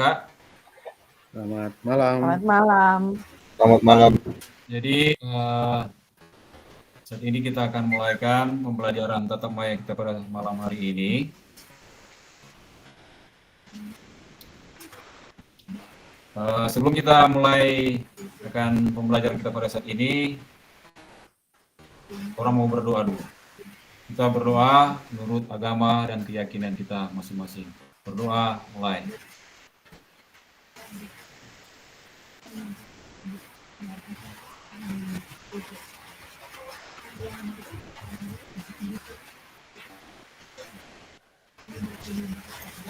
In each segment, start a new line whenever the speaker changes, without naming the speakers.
Kak.
Selamat malam.
Selamat malam.
Selamat malam.
Jadi saat ini kita akan mulaikan pembelajaran tatap maya kita pada malam hari ini. Sebelum kita mulai akan pembelajaran kita pada saat ini, orang mau berdoa dulu. Kita berdoa menurut agama dan keyakinan kita masing-masing. Berdoa mulai.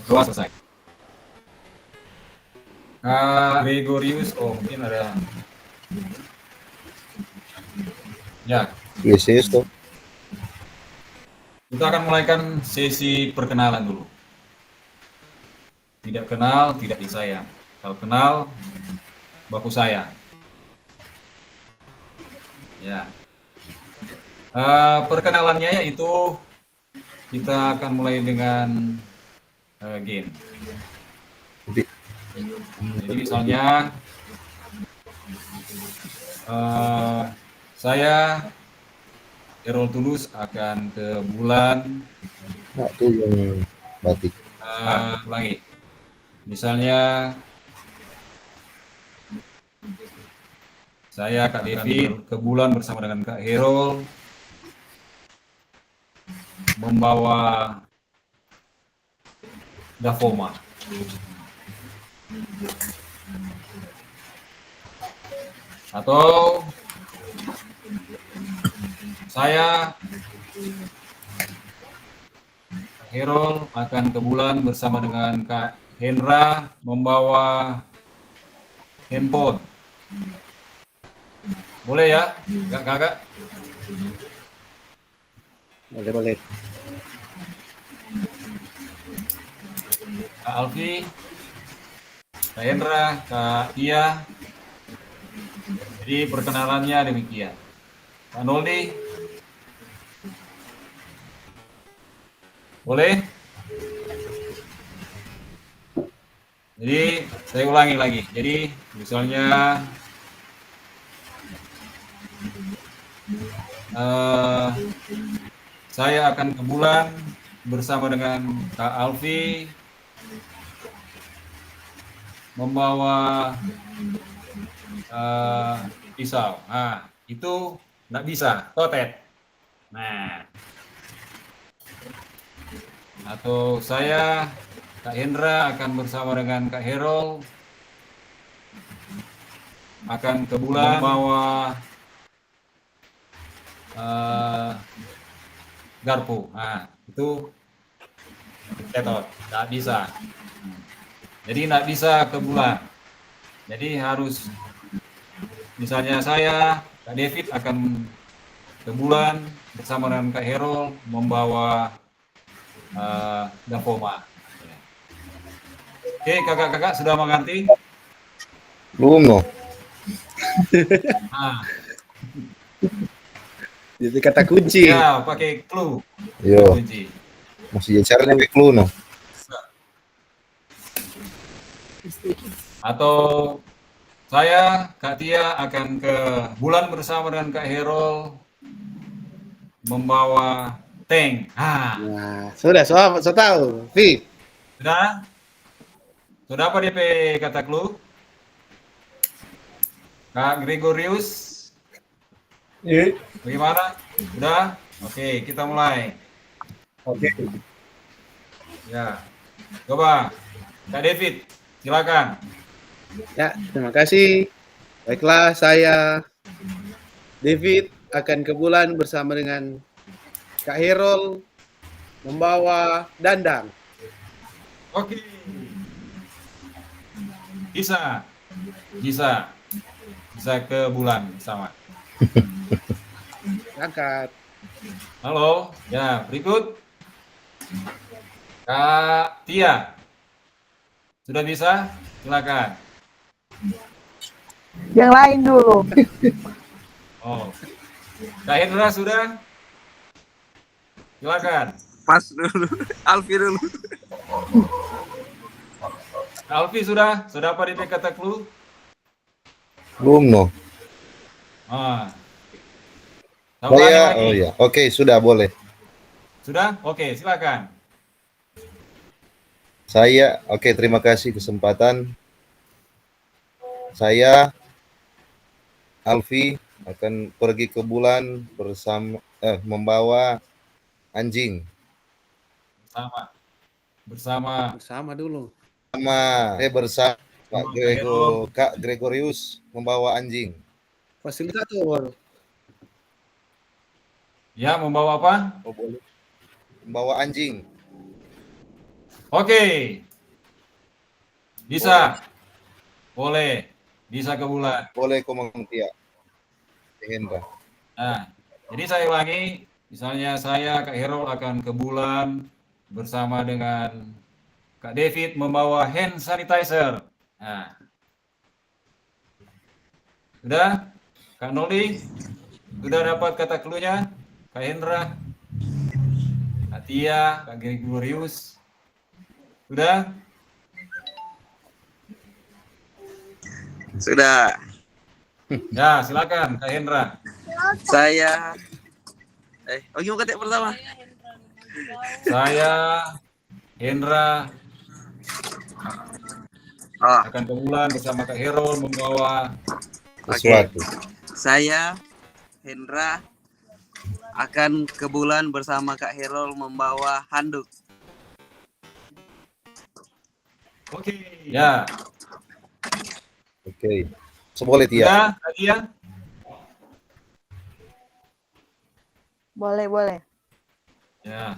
Doa selesai. Gregorius, mungkin ada. Ya.
Yes, tuh.
Kita akan mulaikan sesi perkenalan dulu. Tidak kenal, tidak disayang. Kalau kenal, baku sayang. Ya. Perkenalannya yaitu kita akan mulai dengan game. Jadi misalnya saya Errol Tulus akan ke bulan.
Nah, itu yang batik.
Lagi. Misalnya saya Kak David ke bulan bersama dengan Kak Herol membawa Davoma. Atau saya Kak Herol akan ke bulan bersama dengan Kak Hendra membawa handphone. Boleh ya, kakak?
Boleh.
Kak Alfi, Kak Hendra, Kak Tia. Jadi perkenalannya demikian. Kak Noldi, boleh? Jadi saya ulangi lagi. Jadi misalnya saya akan ke bulan bersama dengan Kak Alfi membawa pisau. Nah, itu nggak bisa, totet. Nah, atau saya Kak Hendra akan bersama dengan Kak Herol akan ke bulan membawa garpu. Nah, itu tetot, nggak bisa. Jadi nggak bisa ke bulan. Jadi harus, misalnya saya, Kak David akan ke bulan bersama dengan Kak Herol membawa Davoma. Oke, kakak-kakak sudah mengerti?
Belum no.
Nah,
Jadi kata kunci.
ya pakai clue.
Yo,
Kunci.
masih caranya pakai clue no.
Atau saya, Kak Tia akan ke bulan bersama dengan Kak Herol membawa tank.
Nah, sudah, so tahu. Vi.
Sudah? Sudah apa DP kata clue? Kak Gregorius?
Iya.
Bagaimana? Sudah? Oke, kita mulai.
Oke.
Ya. Coba. Kak David, silakan.
Ya, terima kasih. Baiklah, saya David akan ke bulan bersama dengan Kak Herol membawa dandang.
Oke. Bisa. Bisa. Bisa ke bulan sama.
Angkat.
Halo. Ya, berikut. Kak Tia. Sudah bisa? Silakan.
Yang lain dulu.
Oh. Kak Hendra sudah? Silakan.
Pas dulu, Alfi dulu.
Alfi sudah apa DP kata clue?
Belum no.
Ah, saya ulangi
Saya,
lagi.
oh ya, oke sudah boleh.
Sudah? Oke, silakan.
Saya, oke terima kasih kesempatan. Saya Alfi akan pergi ke bulan bersama membawa anjing.
Bersama
Bersama dulu.
Bersama
sama Kak Heron.
Kak Gregorius membawa anjing.
Fasilitator.
Ya, membawa apa?
Oh boleh. Membawa anjing.
Oke, bisa. Boleh. Bisa ke bulan.
Boleh komentia. Hendra.
Nah, jadi saya ulangi, misalnya saya Kak Hero akan ke bulan bersama dengan Kak David membawa hand sanitizer. Nah, sudah? Kak Noli, sudah dapat kata clue-nya? Kak Hendra, Kak Tia, Kak Gregorius, sudah?
Sudah.
Ya, silakan Kak Hendra.
Saya gimana kata pertama?
Saya Hendra
Oh,
akan ke bulan bersama Kak Hero membawa
Sesuatu.
saya Hendra akan ke bulan bersama Kak Herol membawa handuk.
Oke. Ya,
Oke. Seboleh Tia.
sudah Kak Tia?
Boleh.
Ya,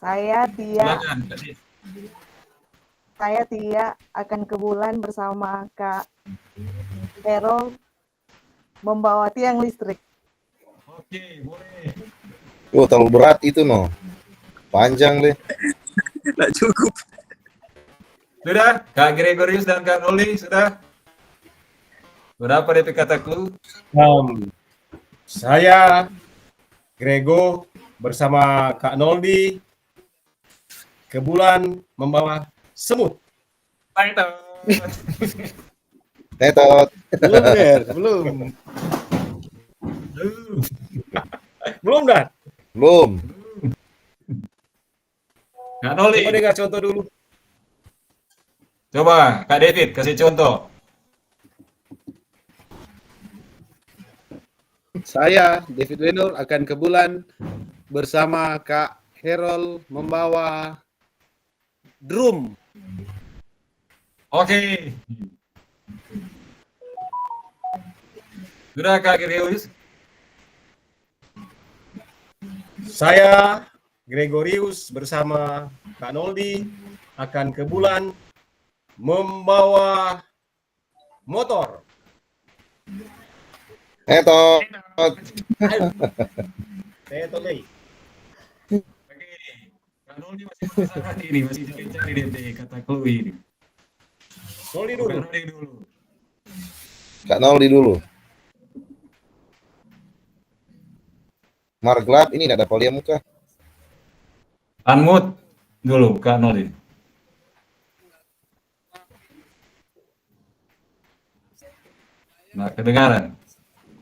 Saya Tia,
silakan Kak Tia.
saya Tia akan ke bulan bersama Kak Erol membawa tiang listrik.
Oke, boleh.
Oh, terlalu berat itu no. Panjang deh.
Tidak cukup.
Sudah, Kak Gregorius dan Kak Noli sudah? Berapa DP kata clue?
Saya Grego bersama Kak Noldi ke bulan membawa semut.
Title.
Tetot.
Belum, Der. Belum.
Belum dah?
Belum.
Kak Noli,
Coba dengar contoh dulu.
coba Kak David kasih contoh.
Saya, David Wenor, akan ke bulan bersama Kak Herol membawa drum.
Oke. Sudah Kak Gregorius?
Saya Gregorius bersama Kak Noldi akan ke bulan membawa motor.
Tetot.
Tetot deh.
Oke. Kak Noli masih penasaran ini, masih cari-cari DP kata clue ini.
Noldi
Kak
dulu.
Noli dulu.
Kak Noldi dulu. Marglat ini tidak ada palia muka.
Unmute dulu Kak Noli. Nah, kedengaran.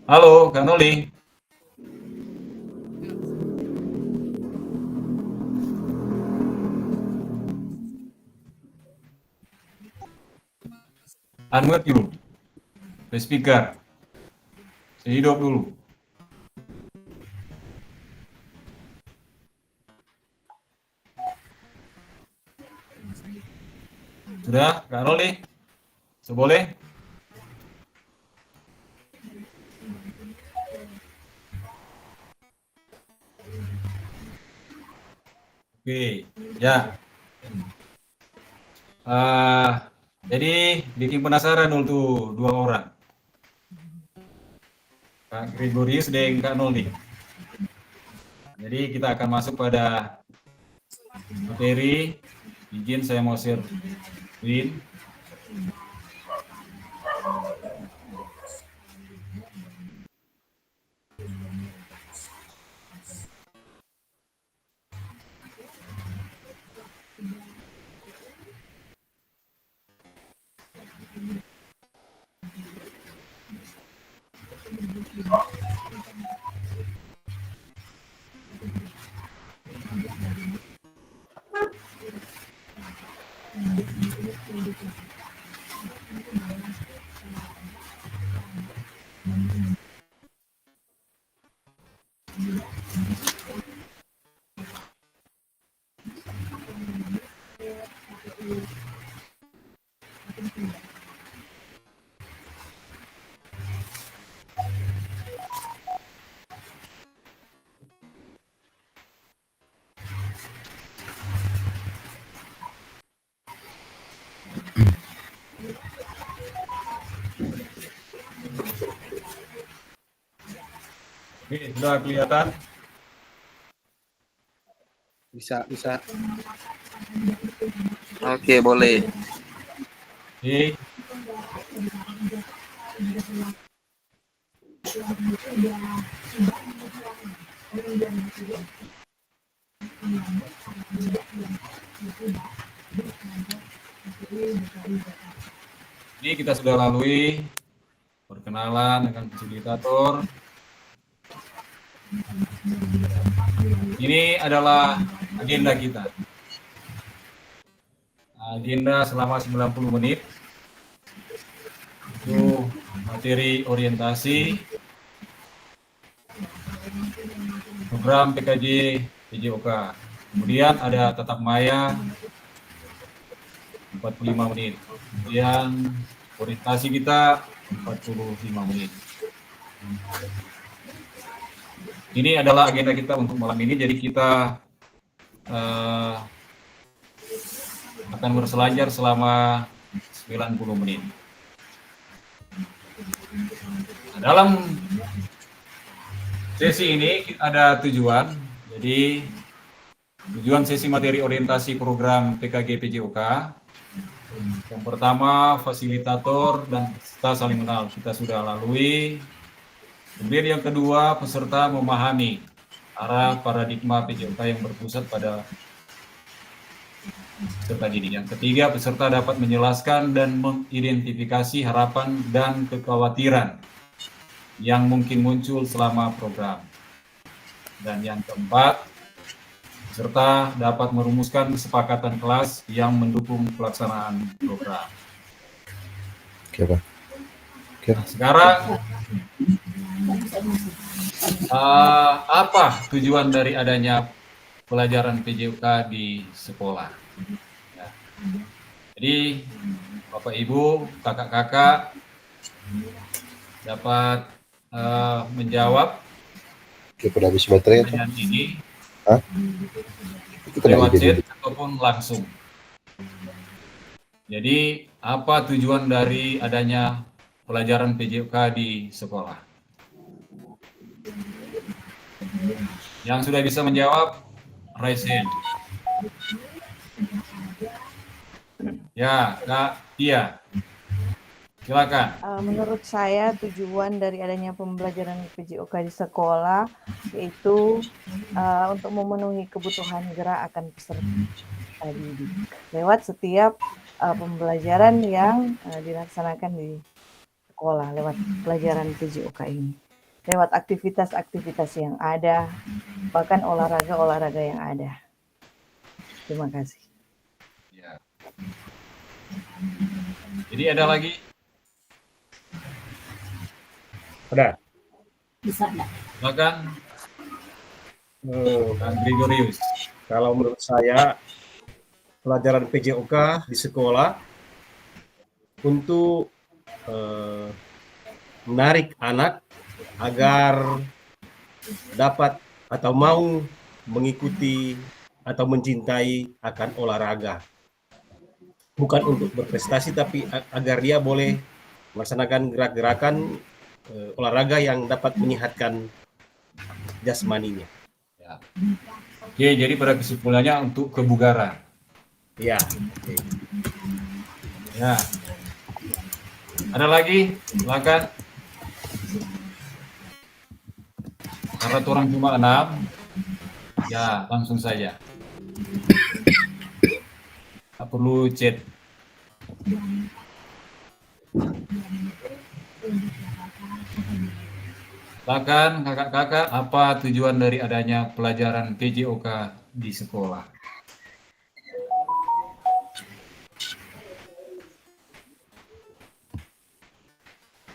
Halo, Kak Noli. Unmute dulu. Di speaker. Hidup dulu. Sudah, Kak Noli? Seboleh? Oke, ya. Jadi bikin penasaran untuk dua orang. Kak Gregorius dan Kak Noldi. Jadi kita akan masuk pada materi. Izin saya mau share screen. Oke, sudah kelihatan?
Bisa.
Oke, boleh.
Oke. Ini kita sudah lalui perkenalan dengan fasilitator. Ini adalah agenda kita. Agenda selama 90 menit. Itu materi orientasi program PKJ PJOK. Kemudian ada tatap maya 45 menit. Kemudian orientasi kita 45 menit. Ini adalah agenda kita untuk malam ini. Jadi kita akan berselancar selama 90 menit. Nah, dalam sesi ini ada tujuan. Jadi tujuan sesi materi orientasi program PKG PJOK. Yang pertama, fasilitator dan peserta saling kenal. Kita sudah lalui. Kemudian yang kedua, peserta memahami arah paradigma PJOK yang berpusat pada peserta didik. Yang ketiga, peserta dapat menjelaskan dan mengidentifikasi harapan dan kekhawatiran yang mungkin muncul selama program. Dan yang keempat, peserta dapat merumuskan kesepakatan kelas yang mendukung pelaksanaan program.
Oke, Pak. Oke.
Nah, sekarang apa tujuan dari adanya pelajaran PJOK di sekolah? Ya. Jadi Bapak Ibu, kakak-kakak dapat menjawab
Oke, udah habis baterai.
pertanyaan ini
Hah? Kita
lewat
lagi
chat
jadi.
ataupun langsung. Jadi apa tujuan dari adanya pelajaran PJOK di sekolah? Yang sudah bisa menjawab, raise hand. Ya, Kak Tia. Silakan.
Menurut saya tujuan dari adanya pembelajaran PJOK di sekolah yaitu untuk memenuhi kebutuhan gerak akan peserta didik lewat setiap pembelajaran yang dilaksanakan di sekolah lewat pelajaran PJOK ini, lewat aktivitas-aktivitas yang ada, bahkan olahraga-olahraga yang ada. Terima kasih.
Ya. Jadi ada lagi?
Ada.
Silakan,
Eh,
Kang Gregorius.
Kalau menurut saya pelajaran PJOK di sekolah untuk menarik anak agar dapat atau mau mengikuti atau mencintai akan olahraga. Bukan untuk berprestasi, tapi agar dia boleh melaksanakan gerak-gerakan olahraga yang dapat menyehatkan jasmaninya.
Ya. Oke, jadi pada kesimpulannya untuk kebugaran.
Ya,
Ya. Ada lagi? Silakan. Karena orang cuma 6, ya langsung saja. Tak perlu chat. Silakan kakak-kakak, apa tujuan dari adanya pelajaran PJOK di sekolah?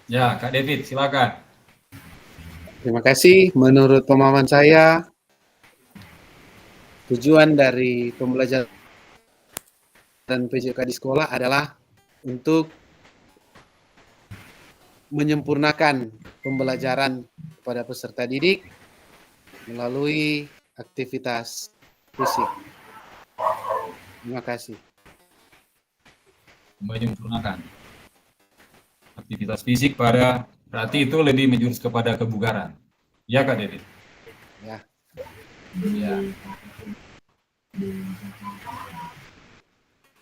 Ya, Kak David, silakan.
Terima kasih. Menurut pemahaman saya, tujuan dari pembelajaran PJOK di sekolah adalah untuk menyempurnakan pembelajaran kepada peserta didik melalui aktivitas fisik. Terima kasih.
Menyempurnakan aktivitas fisik pada, berarti itu lebih menjurus kepada kebugaran. Ya, Kak David?
Ya.
Ya.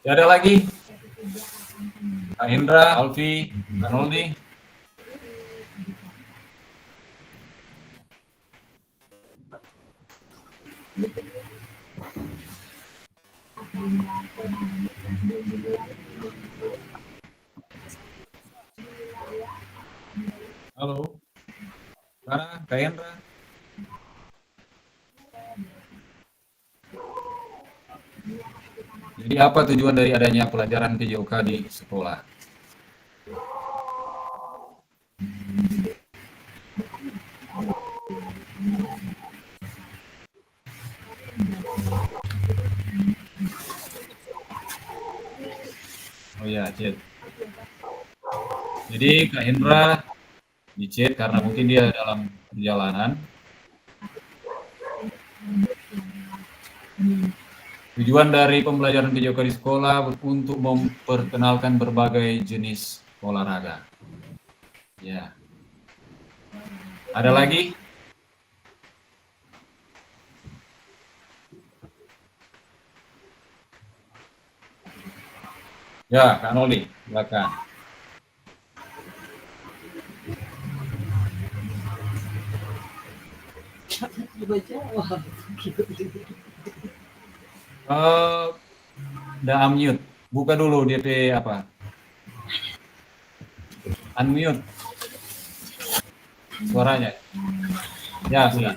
Ya, ada lagi? Kak Hendra, Alfi, Kak Noldi. Halo, Sarah, Kak Hendra. Jadi apa tujuan dari adanya pelajaran PJOK di sekolah? Oh ya, chat. Jadi Kak Hendra di chat karena mungkin dia dalam perjalanan. Tujuan dari pembelajaran PJOK di sekolah untuk memperkenalkan berbagai jenis olahraga. Ya. Ada lagi? Ya, Kak Noli, silakan. Udah unmute. Buka dulu DP apa? Unmute. Suaranya. Ya, sudah.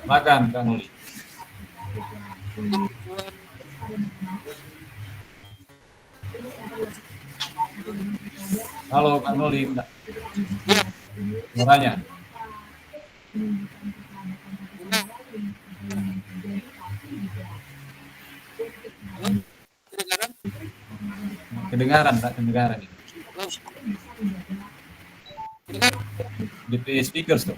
Silakan, Kak Noli. Halo, Kak Noli. Suaranya. Kedengaran, tak kedengaran. DP speakers tuh.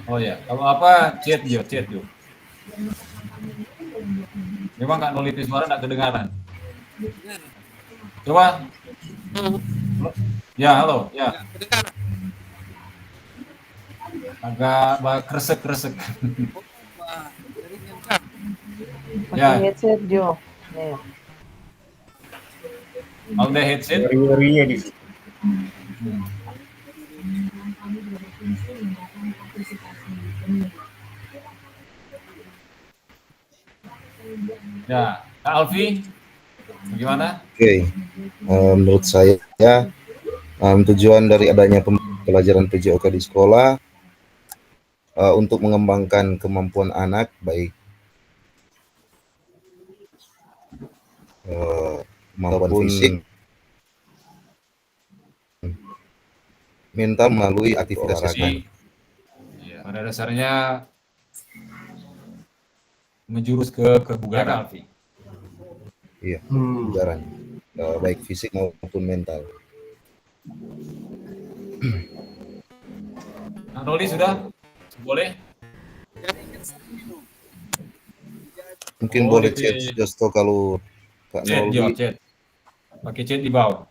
Oh ya, kalau apa chat Jo. Memang Kak Noli suara tak kedengaran. Coba. Ya, halo, ya. Agak kresek.
Pakai
Ya.
headset Jo. Ya.
Ada headset.
Ngeri-ngerinya di situ.
Ya, Kak Alfi, bagaimana?
Oke, menurut saya tujuan dari adanya pelajaran PJOK di sekolah untuk mengembangkan kemampuan anak baik maupun fisik, mental melalui aktivitas olahraga.
Ya, pada dasarnya menjurus ke kebugaran, Alfi.
Iya, kebugaran baik fisik maupun mental.
Kak Noli sudah? Boleh?
Mungkin
Oh,
boleh
DP.
chat Justo kalau Kak
Chat, Jo,
Noldi.
chat. Pakai chat di bawah.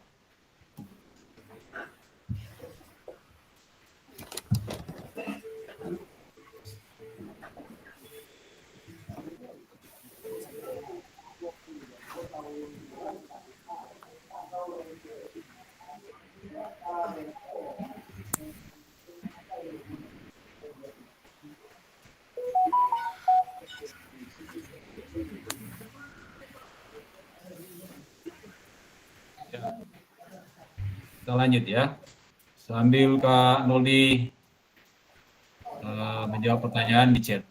Ya. kita lanjut ya. Sambil Kak Noldi menjawab pertanyaan di chat.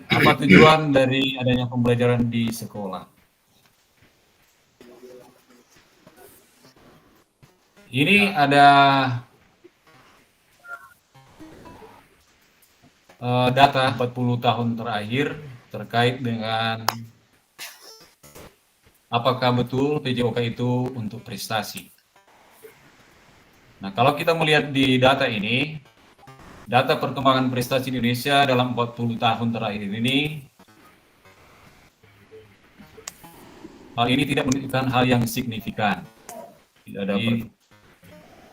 Apa tujuan dari adanya pembelajaran di sekolah? Ini ada data 40 tahun terakhir terkait dengan apakah betul PJOK itu untuk prestasi. Nah, kalau kita melihat di data ini, data perkembangan prestasi Indonesia dalam 40 tahun terakhir ini, hal ini tidak menunjukkan hal yang signifikan.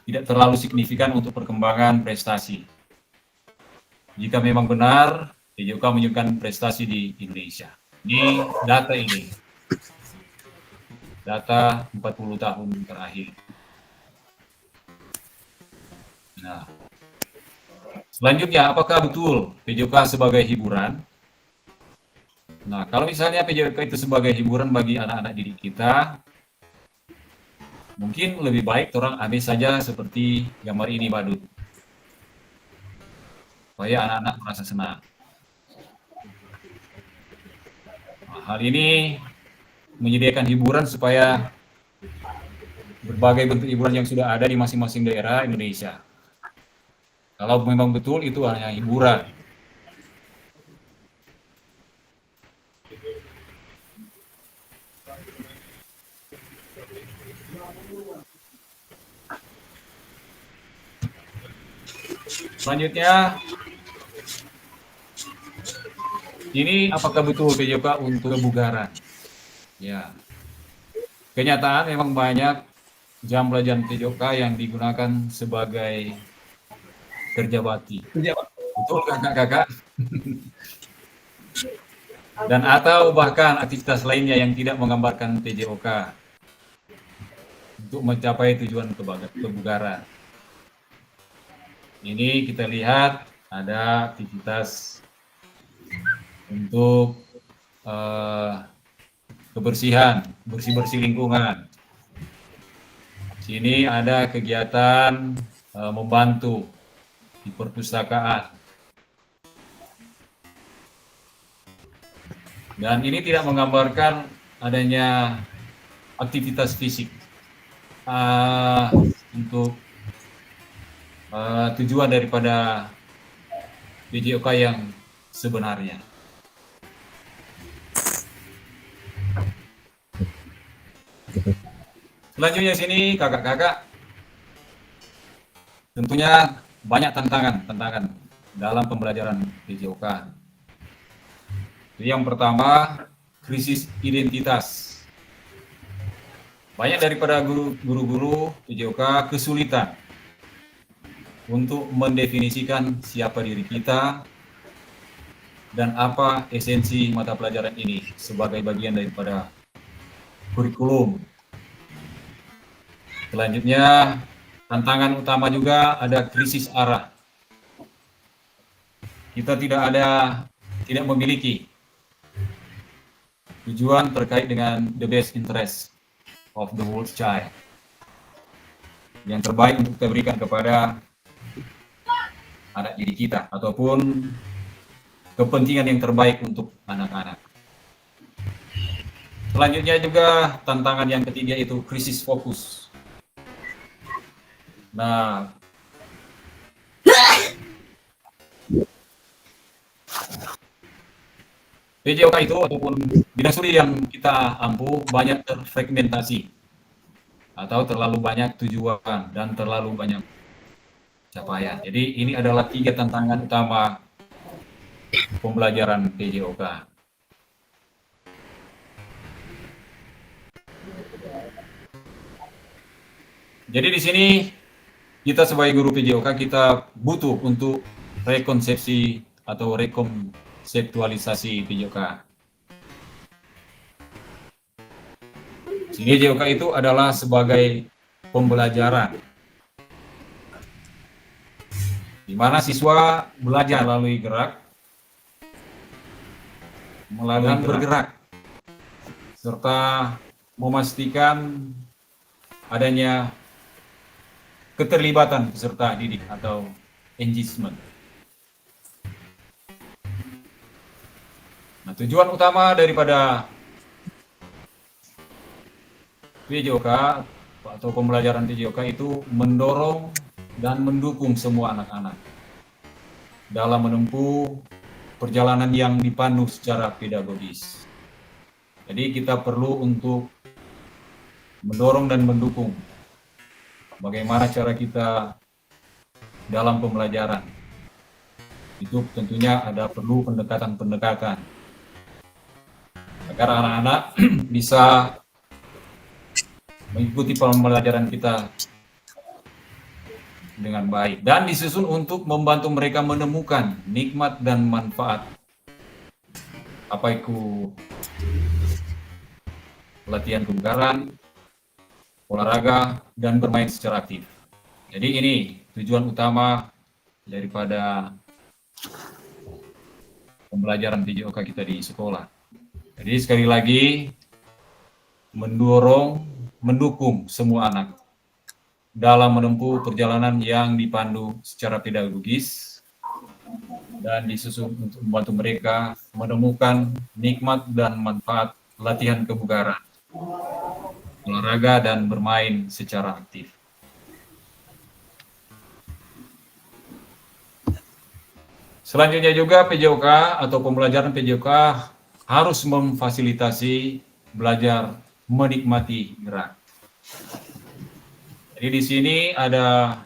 Tidak terlalu signifikan untuk perkembangan prestasi. Jika memang benar, PJOK menunjukkan prestasi di Indonesia. Ini data ini. Data 40 tahun terakhir. Nah, selanjutnya, apakah betul PJOK sebagai hiburan? Nah, kalau misalnya PJOK itu sebagai hiburan bagi anak-anak didik kita, mungkin lebih baik orang ambil saja seperti gambar ini, Badut. Supaya anak-anak merasa senang. Nah, hal ini menyediakan hiburan supaya berbagai bentuk hiburan yang sudah ada di masing-masing daerah Indonesia. Kalau memang betul itu hanya hiburan. Selanjutnya, ini apakah betul PJOK untuk kebugaran? Ya, kenyataan memang banyak jam pelajaran PJOK yang digunakan sebagai kerja bakti. Betul kakak-kakak? Dan atau bahkan aktivitas lainnya yang tidak menggambarkan PJOK untuk mencapai tujuan kebugaran. Ini kita lihat ada aktivitas untuk kebersihan, bersih-bersih lingkungan. Sini ada kegiatan membantu di perpustakaan. Dan ini tidak menggambarkan adanya aktivitas fisik untuk tujuan daripada PJOK yang sebenarnya. Selanjutnya sini kakak-kakak, tentunya banyak tantangan dalam pembelajaran PJOK. Yang pertama, krisis identitas. Banyak daripada guru-guru PJOK kesulitan untuk mendefinisikan siapa diri kita dan apa esensi mata pelajaran ini sebagai bagian daripada kurikulum. Selanjutnya, tantangan utama juga ada krisis arah. Kita tidak memiliki tujuan terkait dengan the best interest of the whole child. Yang terbaik untuk kita berikan kepada anak didik kita ataupun kepentingan yang terbaik untuk anak-anak. Selanjutnya juga tantangan yang ketiga itu krisis fokus. Nah, PJOK itu ataupun bidang studi yang kita ampu banyak terfragmentasi atau terlalu banyak tujuan dan terlalu banyak capaian. Jadi ini adalah 3 tantangan utama pembelajaran PJOK. Jadi di sini kita sebagai guru PJOK kita butuh untuk rekonsepsi atau rekonseptualisasi PJOK. Sini PJOK itu adalah sebagai pembelajaran di mana siswa belajar melalui bergerak serta memastikan adanya keterlibatan peserta didik atau engagement. Nah, tujuan utama daripada PJOK atau pembelajaran PJOK itu mendorong dan mendukung semua anak-anak dalam menempuh perjalanan yang dipandu secara pedagogis. Jadi kita perlu untuk mendorong dan mendukung bagaimana cara kita dalam pembelajaran. Itu tentunya ada perlu pendekatan-pendekatan agar anak-anak bisa mengikuti pembelajaran kita dengan baik dan disusun untuk membantu mereka menemukan nikmat dan manfaat apa itu latihan kebugaran, olahraga, dan bermain secara aktif. Jadi ini tujuan utama daripada pembelajaran PJOK kita di sekolah. Jadi sekali lagi mendorong, mendukung semua anak dalam menempuh perjalanan yang dipandu secara pedagogis dan disusun untuk membantu mereka menemukan nikmat dan manfaat latihan kebugaran, olahraga, dan bermain secara aktif. Selanjutnya juga PJOK atau pembelajaran PJOK harus memfasilitasi belajar menikmati gerak. Jadi di sini ada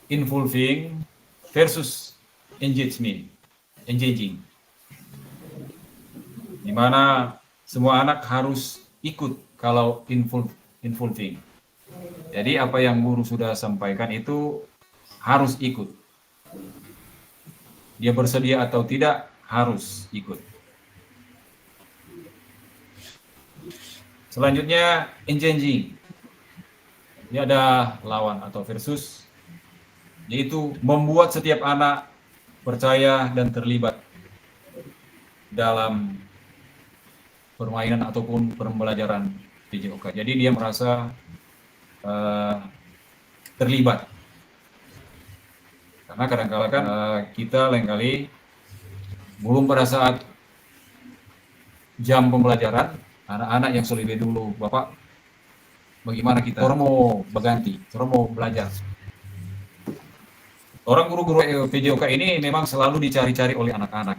involving versus engaging, di mana semua anak harus ikut kalau involving. Jadi apa yang guru sudah sampaikan itu harus ikut. Dia bersedia atau tidak harus ikut. Selanjutnya engaging. Ini ada lawan atau versus, yaitu membuat setiap anak percaya dan terlibat dalam permainan ataupun pembelajaran PJOK. Jadi dia merasa terlibat. Karena kadang-kala kan kita lain-kali belum pada saat jam pembelajaran, anak-anak yang selebih dulu, Bapak, bagaimana kita? Orang mau berganti, orang mau belajar. Orang guru-guru PJOK ini memang selalu dicari-cari oleh anak-anak.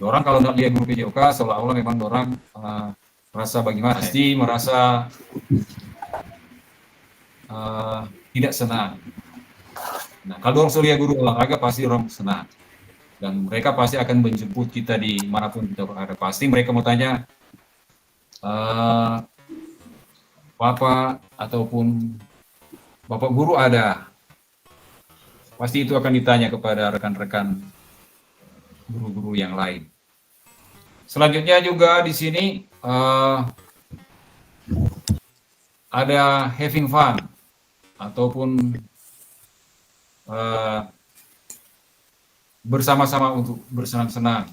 Orang kalau nggak lihat guru PJOK, seolah-olah memang orang merasa bagaimana? Pasti merasa tidak senang. Nah, kalau orang lihat guru olahraga, pasti orang senang. Dan mereka pasti akan menjemput kita di manapun kita berada. Pasti mereka mau tanya, Bapak ataupun Bapak guru ada. Pasti itu akan ditanya kepada rekan-rekan guru-guru yang lain. Selanjutnya juga di sini ada having fun ataupun bersama-sama untuk bersenang-senang.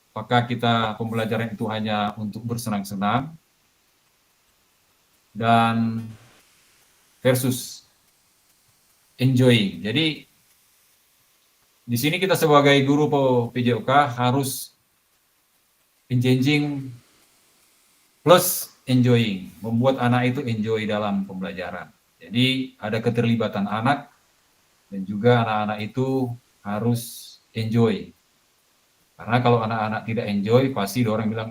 Apakah kita pembelajaran itu hanya untuk bersenang-senang dan versus enjoying. Jadi di sini kita sebagai guru PJOK harus engaging plus enjoying, membuat anak itu enjoy dalam pembelajaran. Jadi ada keterlibatan anak dan juga anak-anak itu harus enjoy. Karena kalau anak-anak tidak enjoy, pasti orang bilang,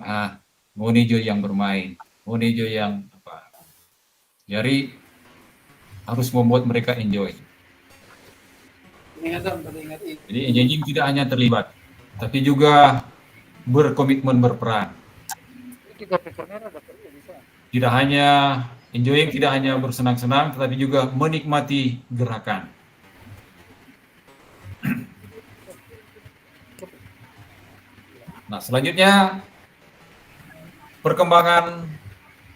mau enjoy yang bermain, mau enjoy yang apa. Jadi harus membuat mereka enjoy. Jadi engaging tidak hanya terlibat, tapi juga berkomitmen berperan. Tidak hanya enjoying, tidak hanya bersenang-senang, tetapi juga menikmati gerakan. Nah, selanjutnya perkembangan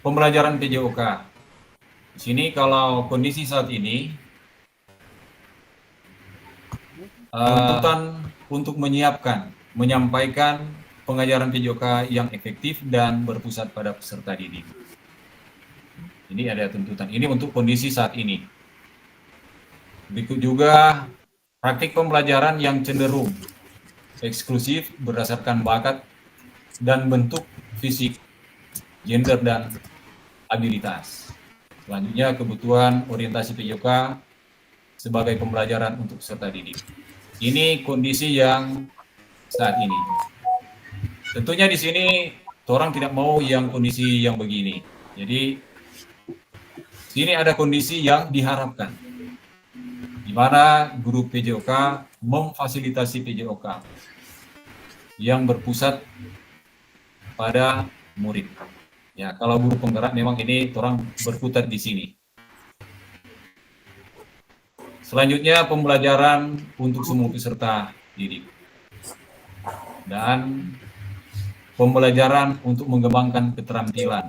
pembelajaran PJOK. Di sini kalau kondisi saat ini tuntutan untuk menyiapkan, menyampaikan pengajaran PJOK yang efektif dan berpusat pada peserta didik. Ini ada tuntutan. Ini untuk kondisi saat ini. Berikut juga praktik pembelajaran yang cenderung eksklusif berdasarkan bakat dan bentuk fisik, gender, dan abilitas. Selanjutnya, kebutuhan orientasi PJOK sebagai pembelajaran untuk peserta didik. Ini kondisi yang saat ini. Tentunya di sini orang tidak mau yang kondisi yang begini. Jadi sini ada kondisi yang diharapkan, di mana guru PJOK memfasilitasi PJOK yang berpusat pada murid. Ya, kalau guru penggerak memang ini orang berkutat di sini. Selanjutnya, pembelajaran untuk semua peserta didik. Dan pembelajaran untuk mengembangkan keterampilan,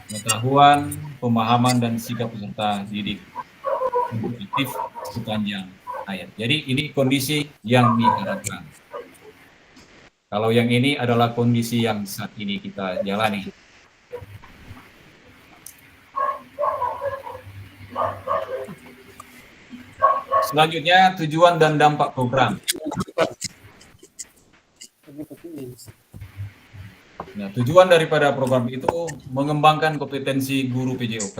pengetahuan, pemahaman, dan sikap peserta didik untuk aktif sepanjang hayat. Jadi ini kondisi yang diharapkan. Kalau yang ini adalah kondisi yang saat ini kita jalani. Selanjutnya, tujuan dan dampak program. Nah, tujuan daripada program itu mengembangkan kompetensi guru PJOK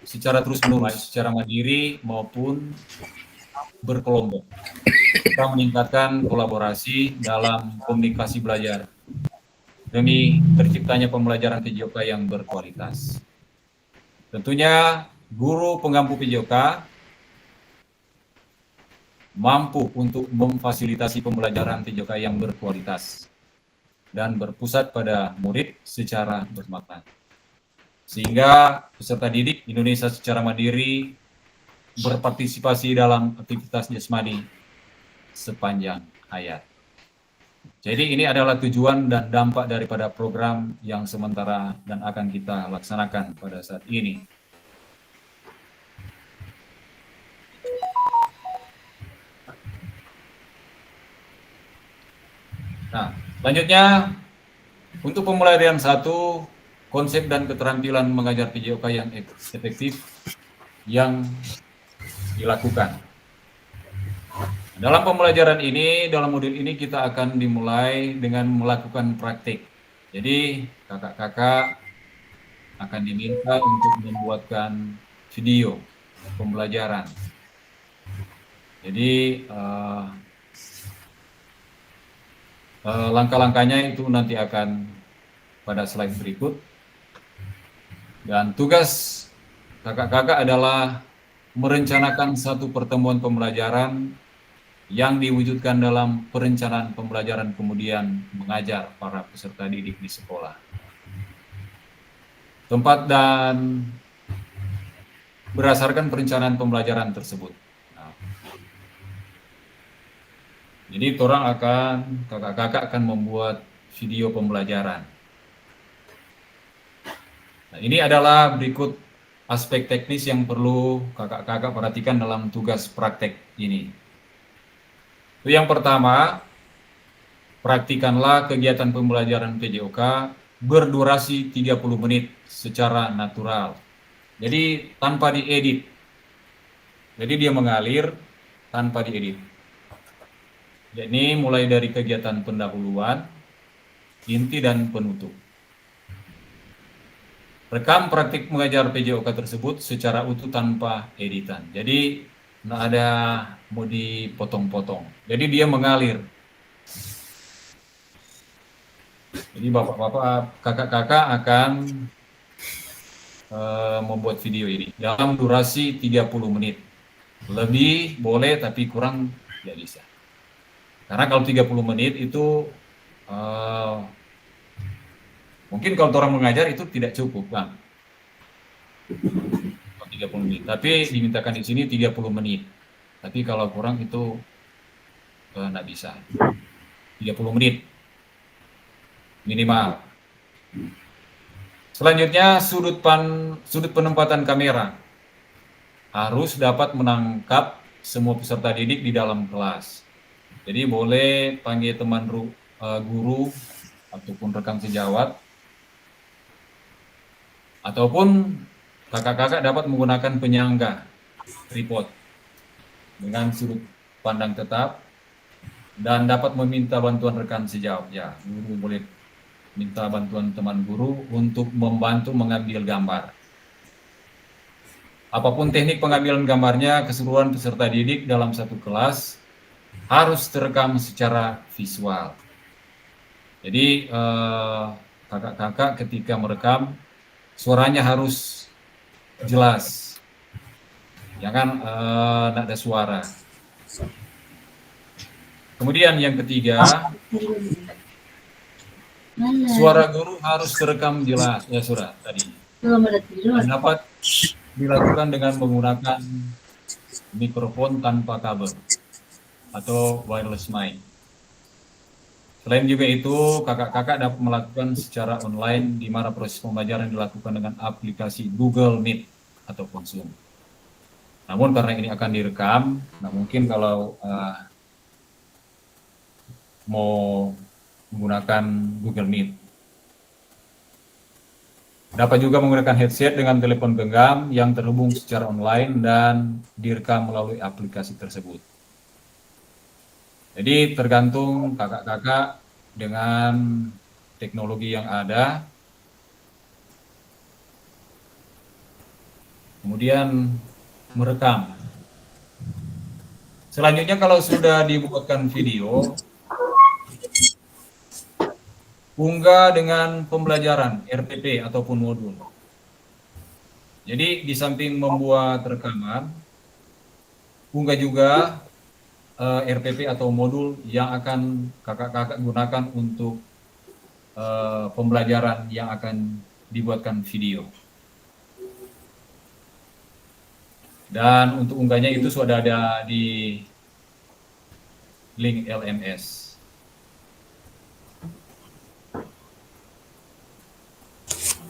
secara terus-menerus, secara mandiri maupun berkelompok. Kita meningkatkan kolaborasi dalam komunikasi belajar demi terciptanya pembelajaran PJOK yang berkualitas. Tentunya guru pengampu PJOK mampu untuk memfasilitasi pembelajaran PJOK yang berkualitas dan berpusat pada murid secara bermakna. Sehingga peserta didik Indonesia secara mandiri berpartisipasi dalam aktivitas jasmani sepanjang hayat. Jadi ini adalah tujuan dan dampak daripada program yang sementara dan akan kita laksanakan pada saat ini. Nah, selanjutnya untuk pembelajaran 1, konsep dan keterampilan mengajar PJOK yang efektif yang dilakukan. Dalam pembelajaran ini, dalam modul ini kita akan dimulai dengan melakukan praktik. Jadi kakak-kakak akan diminta untuk membuatkan video pembelajaran. Jadi langkah-langkahnya itu nanti akan pada slide berikut. Dan tugas kakak-kakak adalah merencanakan satu pertemuan pembelajaran yang diwujudkan dalam perencanaan pembelajaran kemudian mengajar para peserta didik di sekolah. Tempat dan berdasarkan perencanaan pembelajaran tersebut. Jadi kakak-kakak akan membuat video pembelajaran. Nah, ini adalah berikut aspek teknis yang perlu kakak-kakak perhatikan dalam tugas praktek ini. Yang pertama, praktikanlah kegiatan pembelajaran PJOK berdurasi 30 menit secara natural. Jadi tanpa diedit. Jadi dia mengalir tanpa diedit. Jadi mulai dari kegiatan pendahuluan, inti, dan penutup. Rekam praktik mengajar PJOK tersebut secara utuh tanpa editan. Jadi nggak ada mau dipotong-potong. Jadi dia mengalir. Jadi bapak-bapak, kakak-kakak akan membuat video ini dalam durasi 30 menit. Lebih boleh tapi kurang tidak bisa. Karena kalau 30 menit itu mungkin kalau orang mengajar itu tidak cukup, Bang. 30 menit. Tapi dimintakan di sini 30 menit. Tapi kalau kurang itu nggak bisa. 30 menit minimal. Selanjutnya sudut penempatan kamera harus dapat menangkap semua peserta didik di dalam kelas. Jadi boleh panggil teman guru ataupun rekan sejawat, ataupun kakak-kakak dapat menggunakan penyangga tripod dengan sudut pandang tetap dan dapat meminta bantuan rekan sejawat. Ya, guru boleh minta bantuan teman guru untuk membantu mengambil gambar. Apapun teknik pengambilan gambarnya, keseluruhan peserta didik dalam satu kelas harus terekam secara visual. Jadi kakak-kakak ketika merekam suaranya harus jelas, jangan nada suara. Kemudian yang ketiga, suara guru harus terekam jelas, ya sudah tadi. Dan dapat dilakukan dengan menggunakan mikrofon tanpa kabel atau wireless mic. Selain juga itu, kakak-kakak dapat melakukan secara online di mana proses pembelajaran dilakukan dengan aplikasi Google Meet ataupun Zoom. Namun karena ini akan direkam, nah mungkin kalau mau menggunakan Google Meet, dapat juga menggunakan headset dengan telepon genggam yang terhubung secara online dan direkam melalui aplikasi tersebut. Jadi tergantung kakak-kakak dengan teknologi yang ada. Kemudian merekam. Selanjutnya kalau sudah dibuatkan video, unggah dengan pembelajaran RPP ataupun modul. Jadi di samping membuat rekaman, unggah juga RPP atau modul yang akan kakak-kakak gunakan untuk pembelajaran yang akan dibuatkan video. Dan untuk unggahnya itu sudah ada di link LMS.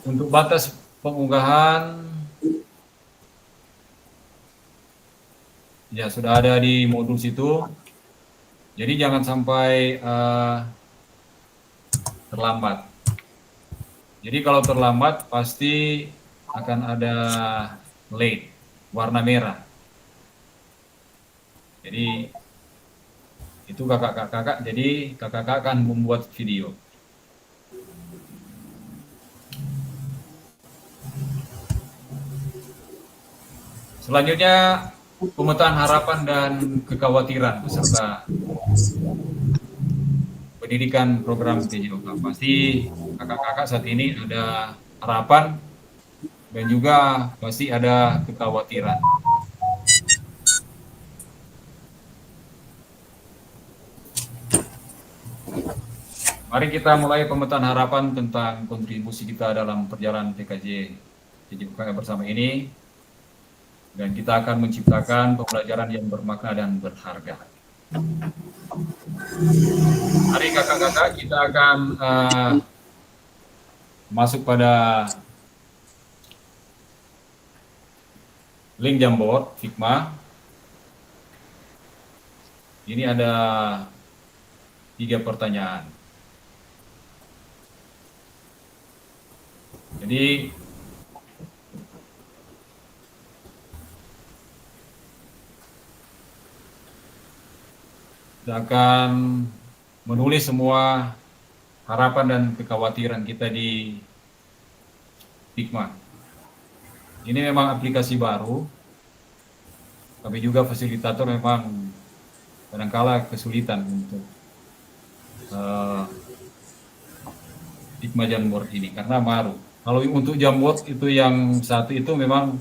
Untuk batas pengunggahan ya sudah ada di modul situ. Jadi jangan sampai terlambat. Jadi kalau terlambat pasti akan ada late warna merah. Jadi itu kakak-kakak, jadi kakak-kakak akan membuat video. Selanjutnya pemetaan harapan dan kekhawatiran peserta pendidikan program TJOK. Pasti kakak-kakak saat ini ada harapan dan juga pasti ada kekhawatiran. Mari kita mulai pemetaan harapan tentang kontribusi kita dalam perjalanan TKJ TJOK bersama ini. Dan kita akan menciptakan pembelajaran yang bermakna dan berharga. Mari kakak-kakak kita akan masuk pada link Jamboard Figma. Ini ada 3 pertanyaan. Jadi kita akan menulis semua harapan dan kekhawatiran kita di Figma. Ini memang aplikasi baru. Kami juga fasilitator memang kadangkala kesulitan untuk Figma Jamboard ini karena baru. Kalau untuk Jamboard itu yang satu itu memang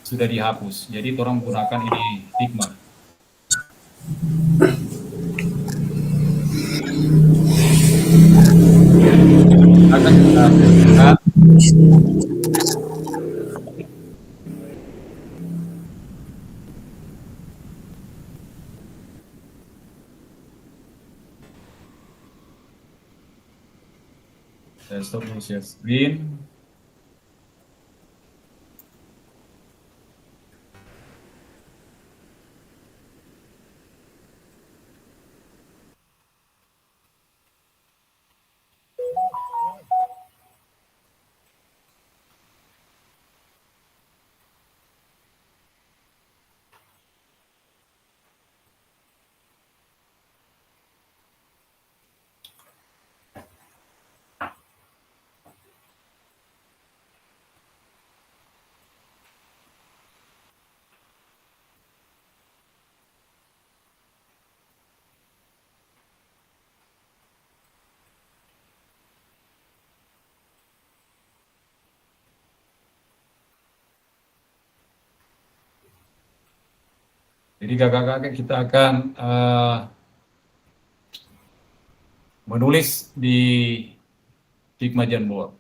sudah dihapus. Jadi orang menggunakan ini Figma. Akan kita lihat saya stop dulu share screen. Jadi kakak-kakak kita akan menulis di Figma Jamboard.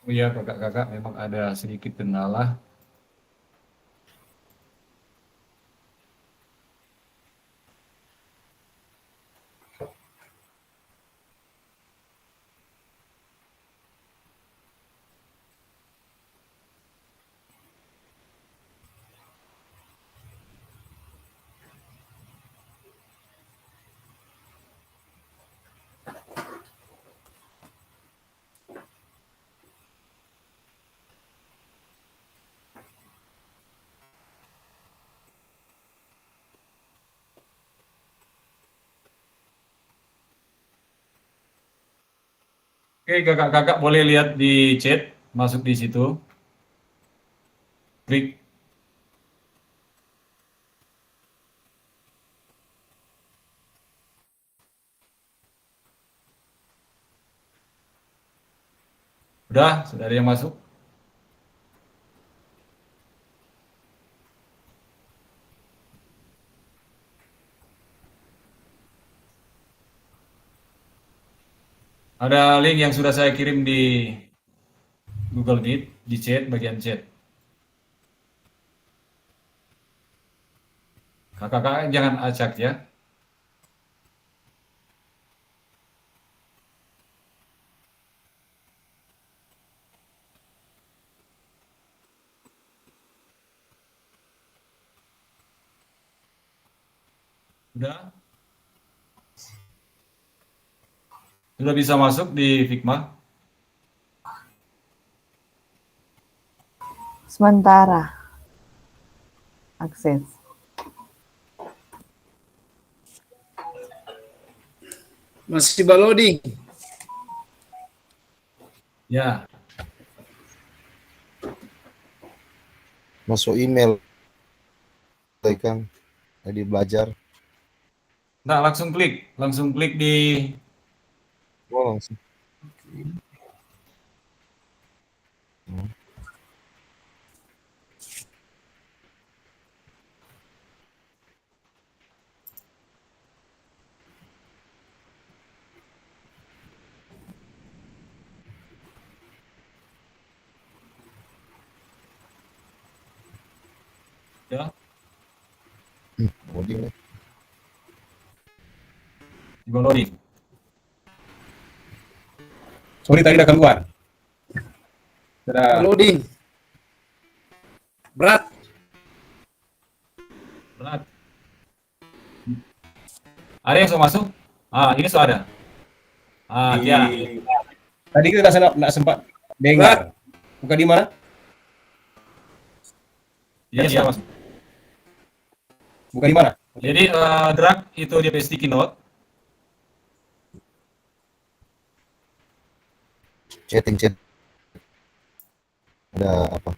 Oh iya kakak-kakak, memang ada sedikit kendala. Oke, kakak-kakak boleh lihat di chat, masuk di situ. Klik. Sudah ada yang masuk? Ada link yang sudah saya kirim di Google Meet, di chat, bagian chat. Kakak-kakak jangan acak ya. Sudah? Sudah bisa masuk di Figma?
Sementara akses.
Masih loading.
Ya.
Masuk email. Kan tadi belajar.
Nah, langsung klik di
Oh, langsung.
ya,
Loading.
di loading.
Sorry tadi udah keluar. Sudah.
Loading. Berat.
Berat. Ada yang sudah masuk? Ah, ini sudah ada. Ah,
Di-
ya.
Tadi kita nggak sempat dengar. Buka di mana?
Ya, sudah masuk.
Buka di mana?
Jadi drag itu dia sticky note.
Chatting chat. Ada apa?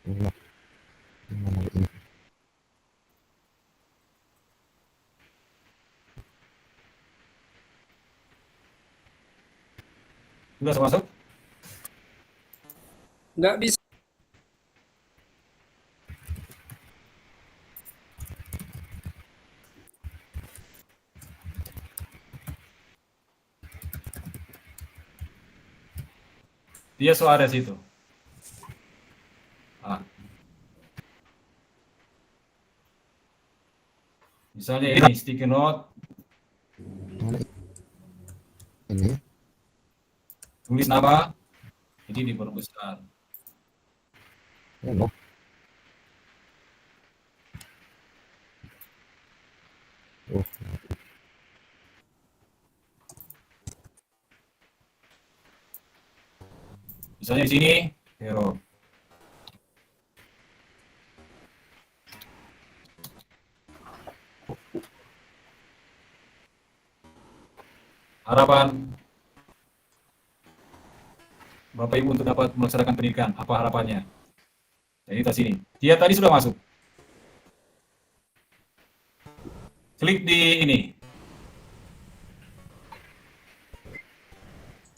Ini.
Sudah masuk?
Nggak bisa.
Dia sudah ada situ. Ah. Misalnya ini sticky note.
Ini.
tulis nama, jadi diperbesar.
No. Oh,
Misalnya di sini, hero. Harapan Bapak Ibu untuk dapat melaksanakan pendidikan, apa harapannya? Jadi di sini, dia tadi sudah masuk. Klik di ini,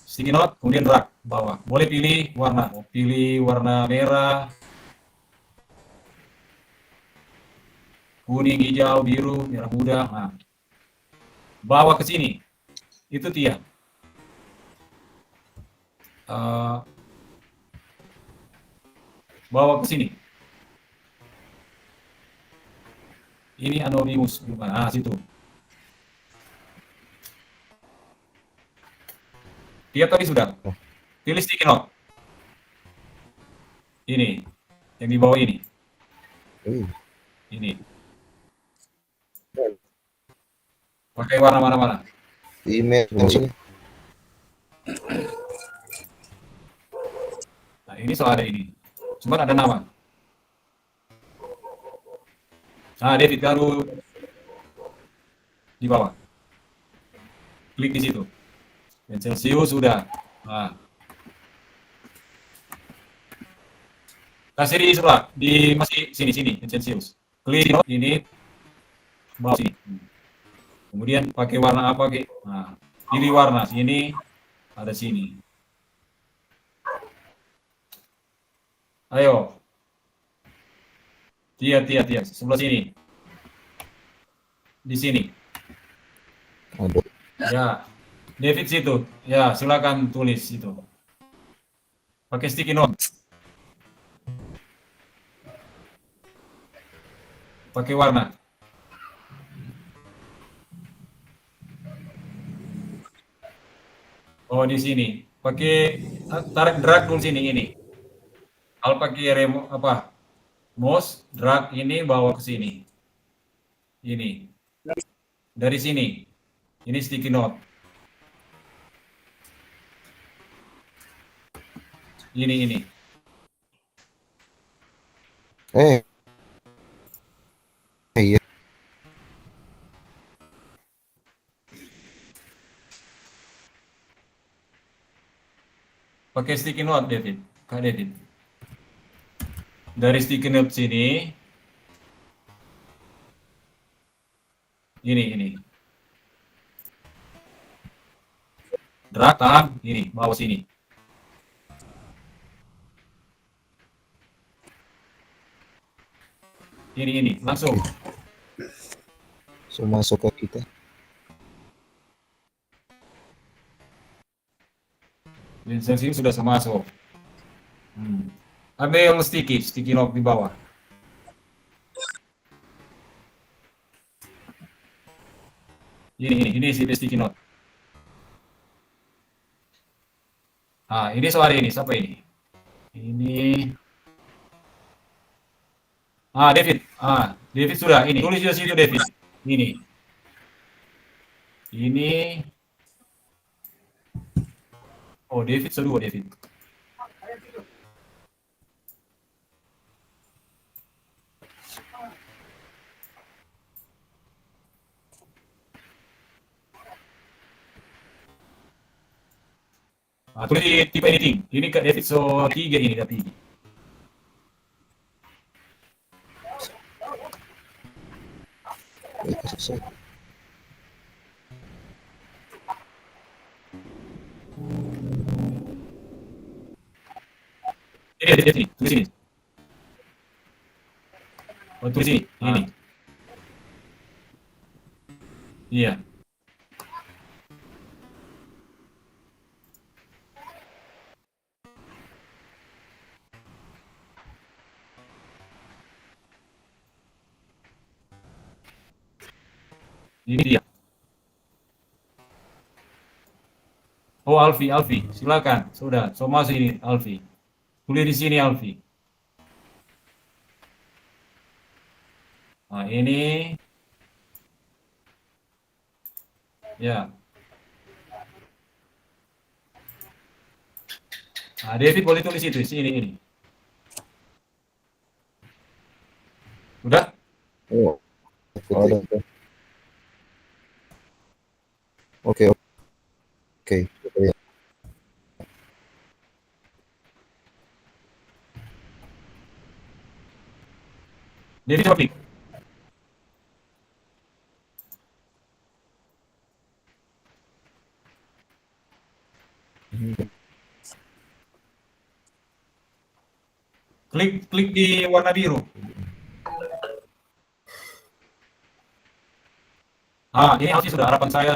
sticky note, kemudian drag bawah. Boleh pilih warna merah, kuning, hijau, biru, merah muda. Nah, bawa ke sini. Itu Tia. Bawa ke sini. Ini anonymous. Nah, situ. Dia tadi sudah. Pilih sticky note. Ini. Yang di bawah ini. Ini. Pakai warna mana-mana.
email maksudnya.
Nah, ini soal ada ini. Cuma ada nama. Nah, David baru di bawah. Klik di situ. Dan Celsius sudah. Nah. Kasih di sebelah, di masih sini Celsius. Klik ini bawah sini. Kemudian pakai warna apa, Ki? Nah, pilih warna sini, ada sini. Ayo. Tia, sebelah sini. Di sini.
Aduh.
Ya. David situ. Ya, silakan tulis itu. Pakai sticky note. Pakai warna. Oh, di sini. Pakai tarik drag dulu sini ini. Kalau pakai remote apa? Mouse, drag ini bawa ke sini. Ini. Dari sini. Ini sticky note. Ini.
Iya.
Pakai sticky note, David. Kak David. Dari sticky note sini. Ini. Drag tahan, ini, bawa sini. Ini, langsung.
So, masuk ke kita.
License ini sudah masuk. Ambil sticky note di bawah. Ini si sticky note. Ah, ini soal ini, siapa ini? Ini. David. David sudah. Ini tulis di situ David. Ini. Oh, David kedua David. Tulis di tipe editing. Ini ke David so 3 ini tapi.
Selesai.
Ini, tulis ini. Oh, tulis ini. Ini. Iya. Ini dia. Oh, Alfi, silakan. Sudah, so masuk ini Alfi. Tulis di sini Alfi. Nah, ini ya. Nah, David boleh tulis itu sini ini. Udah?
Oh, oke. Oke, oke. Oke.
David coba klik. Klik di warna biru. Ini Alfi sudah harapan saya.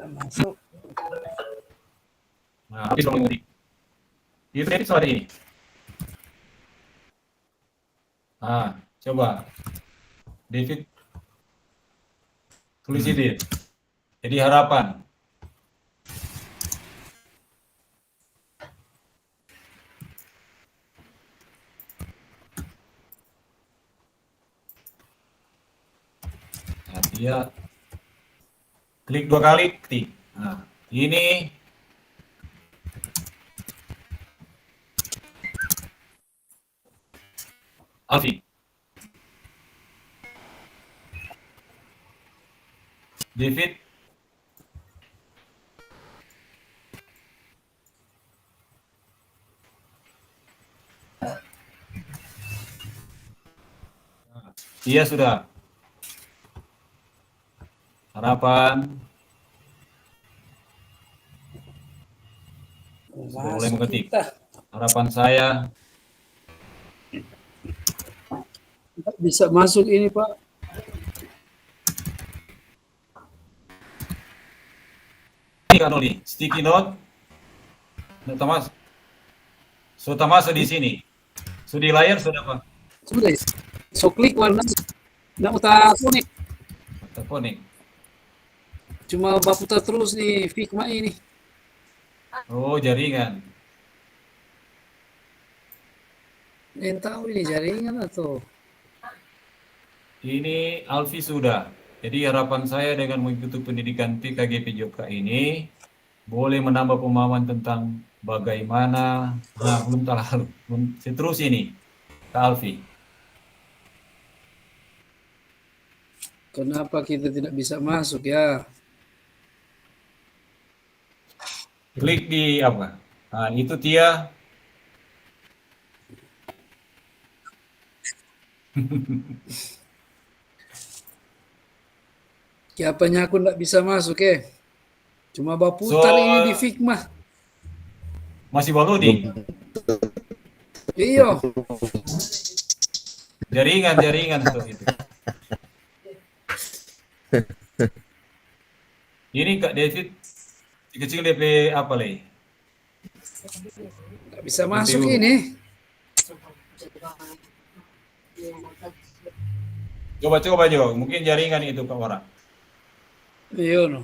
Masuk.
Nah, Alfi sudah mengetik. Itu David sudah ada ini. Coba David tulis itu. Jadi harapan. Nah, dia klik 2 kali, ketik. Nah, ini Alfi. David. Iya sudah. Harapan. Sudah mulai mengetik. Harapan saya.
Nggak bisa masuk ini, Pak.
Ini kan Oli, sticky note. Thomas. Sudah masuk di sini. Sudah di layar sudah apa?
Sudah. So klik warna. Nggak utak kuning.
Teleponik.
Cuma baputar terus nih Figma ini.
Oh, jaringan.
Yang tahu ini jaringan atau
Ini Alfi sudah. Jadi harapan saya dengan mengikuti pendidikan PKG PJOK ini boleh menambah pemahaman tentang bagaimana, belum terlalu, terus ini, Kak Alfi.
kenapa kita tidak bisa masuk ya?
Klik di apa? Nah, itu Tia.
Siapanya aku tidak bisa masuk ya? Cuma baputar ini di Figma.
Masih loading.
Iya.
Jaringan tuh itu. Ini Kak David kecil DP apa lagi?
Tidak bisa masuk ini.
Coba Jo, mungkin jaringan itu Kak orang.
Iya no.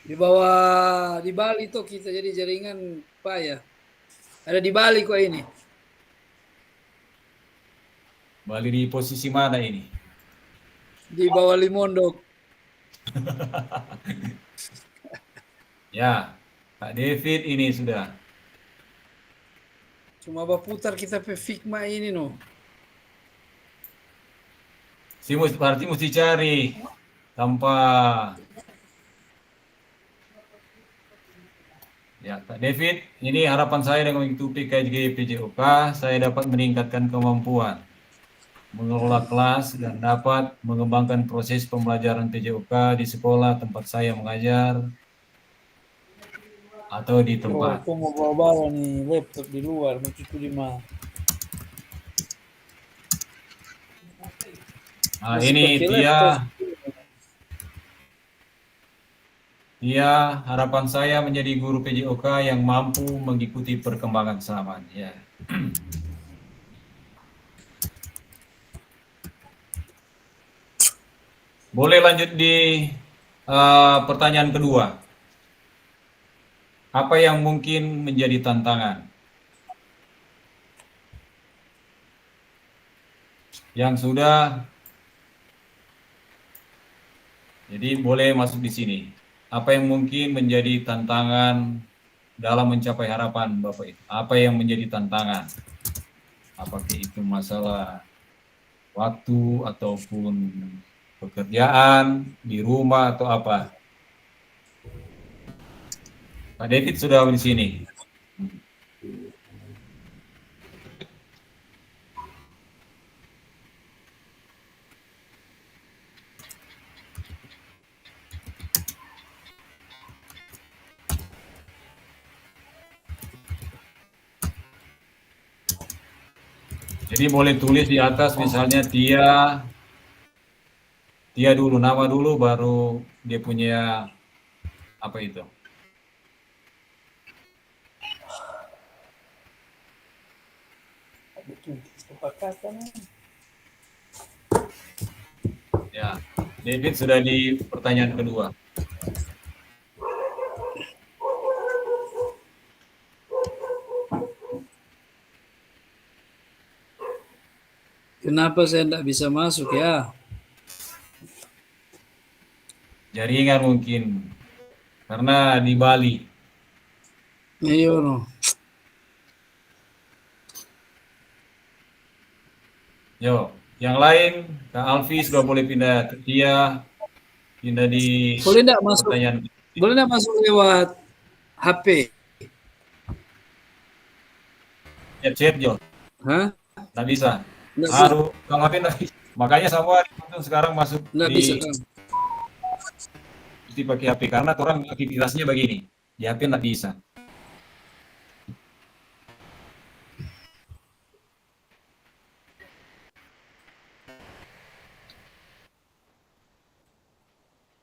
Di bawah di Bali tuh kita jadi jaringan Pak ya. Ada di Bali kok ini.
Bali di posisi mana ini?
Di bawah Limondok.
Ya, Kak David ini sudah.
Cuma baputar kita pe Figma ini no.
Berarti mesti cari tanpa. Ya, Kak David, ini harapan saya dengan mengikuti PKG PJOK, saya dapat meningkatkan kemampuan mengelola kelas dan dapat mengembangkan proses pembelajaran PJOK di sekolah tempat saya mengajar atau di tempat.
Aku mau bawa nih laptop di luar, mau cuci di mana?
Nah, ini Tia, harapan saya menjadi guru PJOK yang mampu mengikuti perkembangan zaman. Ya. Boleh lanjut di pertanyaan kedua. Apa yang mungkin menjadi tantangan? Yang sudah, jadi boleh masuk di sini. Apa yang mungkin menjadi tantangan dalam mencapai harapan Bapak itu? Apa yang menjadi tantangan? Apakah itu masalah waktu ataupun pekerjaan di rumah atau apa? Pak David sudah di sini. Jadi boleh tulis di atas misalnya Tia dulu, nama dulu baru dia punya apa itu? Ya, David sudah di pertanyaan kedua.
Kenapa saya tidak bisa masuk ya?
Jaringan mungkin karena di Bali.
Ayo no.
Yo, yang lain Kak Alfi sudah boleh pindah ke Tia, pindah di
Boleh tidak masuk?
pertanyaan.
Boleh tidak masuk lewat HP?
Chat Jo,
Hah?
nggak bisa.
Nggak bisa.
Harus kalau HP nggak bisa. Makanya semua sekarang masuk
Nggak bisa
di
kan?
mesti pakai HP karena orang aktivitasnya begini. Di HP nggak bisa.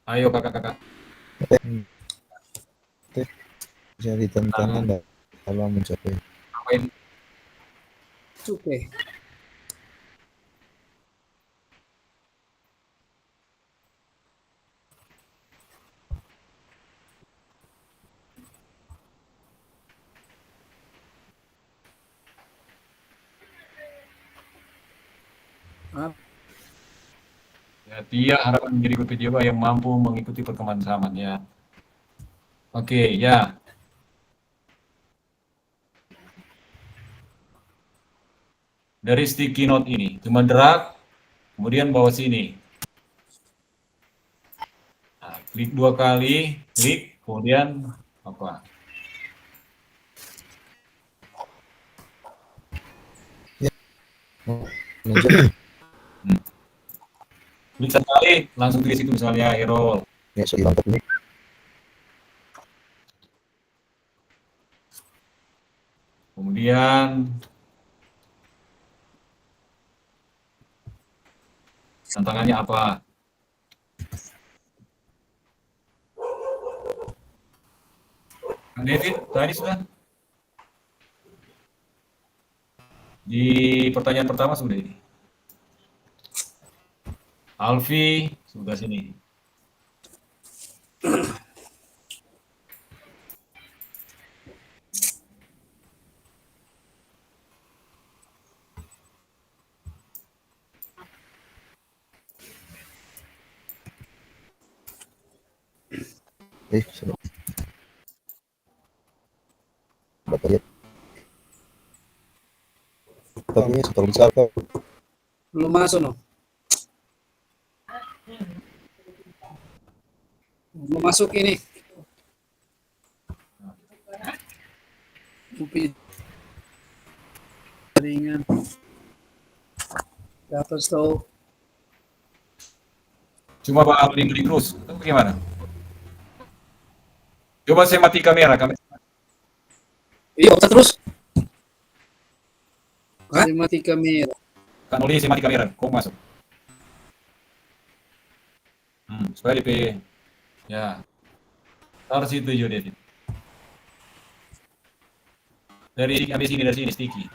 Ayo kakak-kakak.
Jadi tantangan dalam mencapai.
Apain?
Oke.
Ya, Tia harapan menjadi guru PJOK yang mampu mengikuti perkembangan zaman ya. Oke, ya. Dari sticky note ini, cuma drag, kemudian bawa sini. Nah, klik 2 kali, klik, kemudian apa? Klik sekali, langsung tulis itu misalnya Herol.
Ya, saya mantap ini.
Kemudian tantangannya apa? Kak David, tadi sudah? Di pertanyaan pertama sudah ini. Alfi, sudah sini.
Sudah. Dapat lihat. Tapi ini super besar kak.
Belum masuk no. Belum masuk ini. Upi. Jaringan. Dapat tahu.
Cuma baru di terus. Itu bagaimana? Coba saya mati kamera.
Iya, terus. Saya mati kamera.
Kan boleh saya mati kamera. Kok masuk? Supaya DP. Ya. Taruh situ juga David. Dari sini sticky.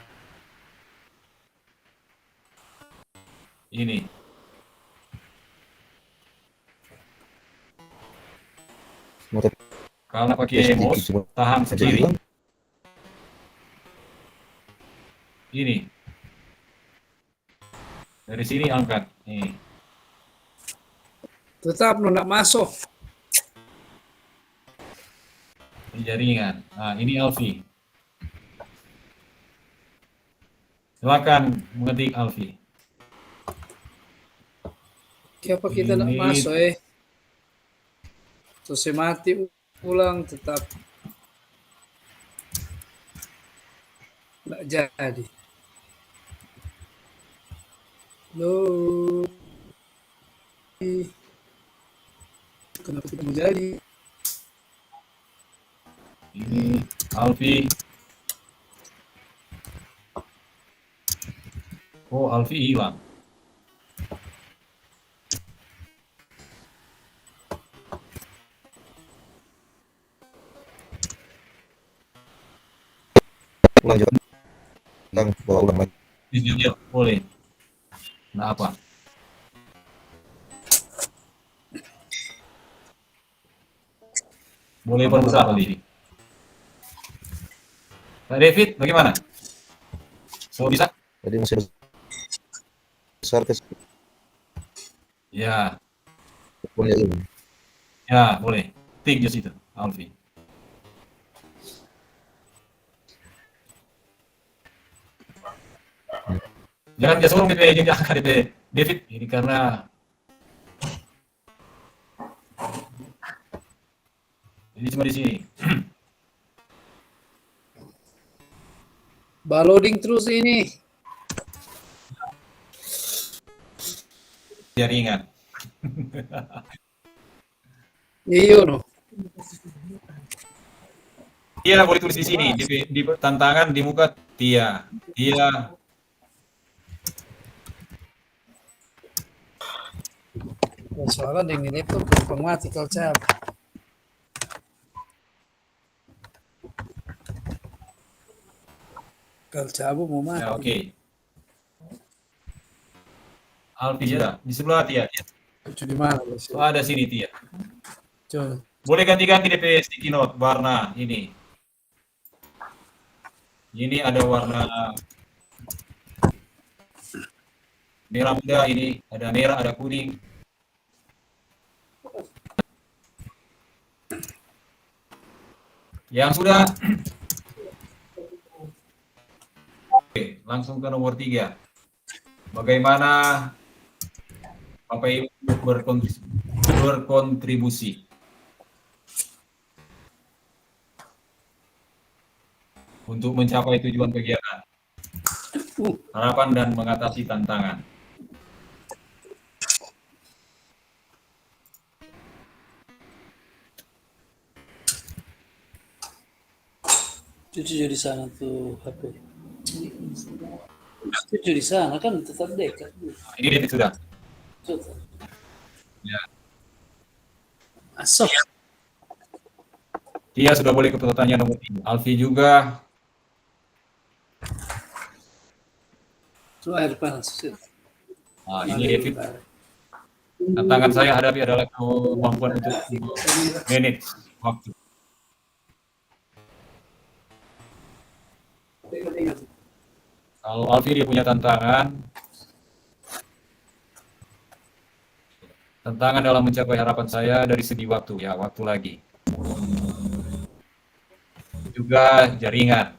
Ini. Kalau pakai mouse, tahan kiri. Ini. Dari sini angkat. Nih.
Tetap nak masuk.
Ini jaringan. Nah, ini Alfi. Silakan mengetik Alfi.
Kenapa kita nak
Ini-
masuk Selesai mati ulang tetap nggak jadi. Loh. Kenapa tidak mau jadi?
Ini Alfi. Oh, Alfi hilang.
Lanjut. Ulang, bawa ulang lagi.
Iya, boleh. Nah, apa? Boleh berbesar kali ini. Pak David, bagaimana? So bisa?
Jadi masih besar ke
Ya,
punya ini.
ya boleh. Tik just itu, Alfi. Jangan dia suruh DP, jangan DP David ini karena ini cuma di sini.
Baloding terus ini.
Jaringan.
Iya no.
Iya boleh tulis di sini di tantangan di muka Tia. Tia.
Soalnya dengan laptop mati kalau cap. Kalau cabu mau mati.
Ya, oke. Alfi ya, di sebelah Tia. Ya.
Di mana bos?
Oh, ada sini Tia.
Coba.
Boleh ganti-ganti DP sticky note warna ini. Ini ada warna merah muda, ini ada merah, ada kuning. Yang sudah. Oke, langsung ke nomor 3. Bagaimana Bapak Ibu berkontribusi untuk mencapai tujuan kegiatan, harapan dan mengatasi tantangan.
Cucu di sana tuh HP. Cucu di sana kan tetap dekat.
Ini dia sudah.
Coba.
Ya.
Masuk.
Dia sudah boleh ke pertanyaan nomor 3. Alfi juga.
Itu air panas.
Nah, ini David. Tantangan saya hadapi adalah kemampuan untuk manage waktu. Kalau Alfi dia punya tantangan dalam mencapai harapan saya dari segi waktu, ya waktu lagi. Juga jaringan.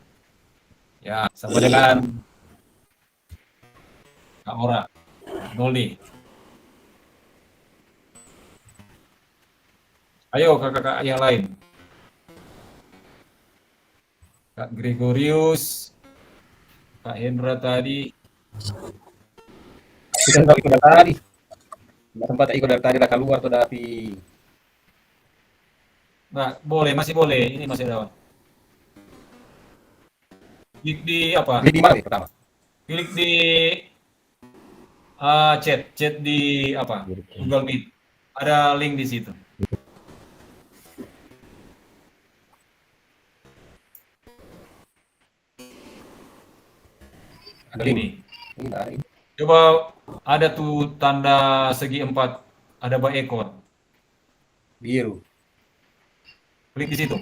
Ya, sama dengan Kak Ora, Noli. Ayo kakak-kakak yang lain. Kak Gregorius, Kak Hendra tadi.
Kita nggak ikut dari tadi. Nggak sempat ikut dari tadi lah keluar tuh tapi
Nah, boleh, masih boleh. Ini masih ada. Klik di apa?
ini di mana nih pertama?
Klik di chat di apa? Google Meet. Ada link di situ.
Ada
Ini.
Ini nggak ada ini.
Coba ada tuh tanda segi 4, ada ekor.
Biru.
klik di situ.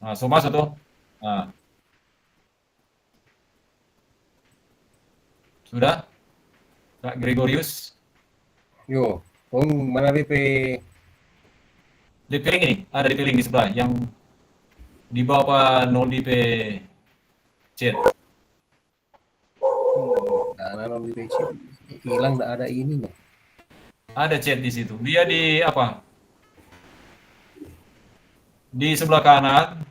Nah, so masuk tuh. Nah, sudah, Kak Gregorius.
Yo, mana DP?
DP link ini, ada DP link di sebelah, yang di bawah 0 DP chat.
Nah, non DP hilang, nggak ada ininya.
Ada chat di situ. Dia di apa? Di sebelah kanan.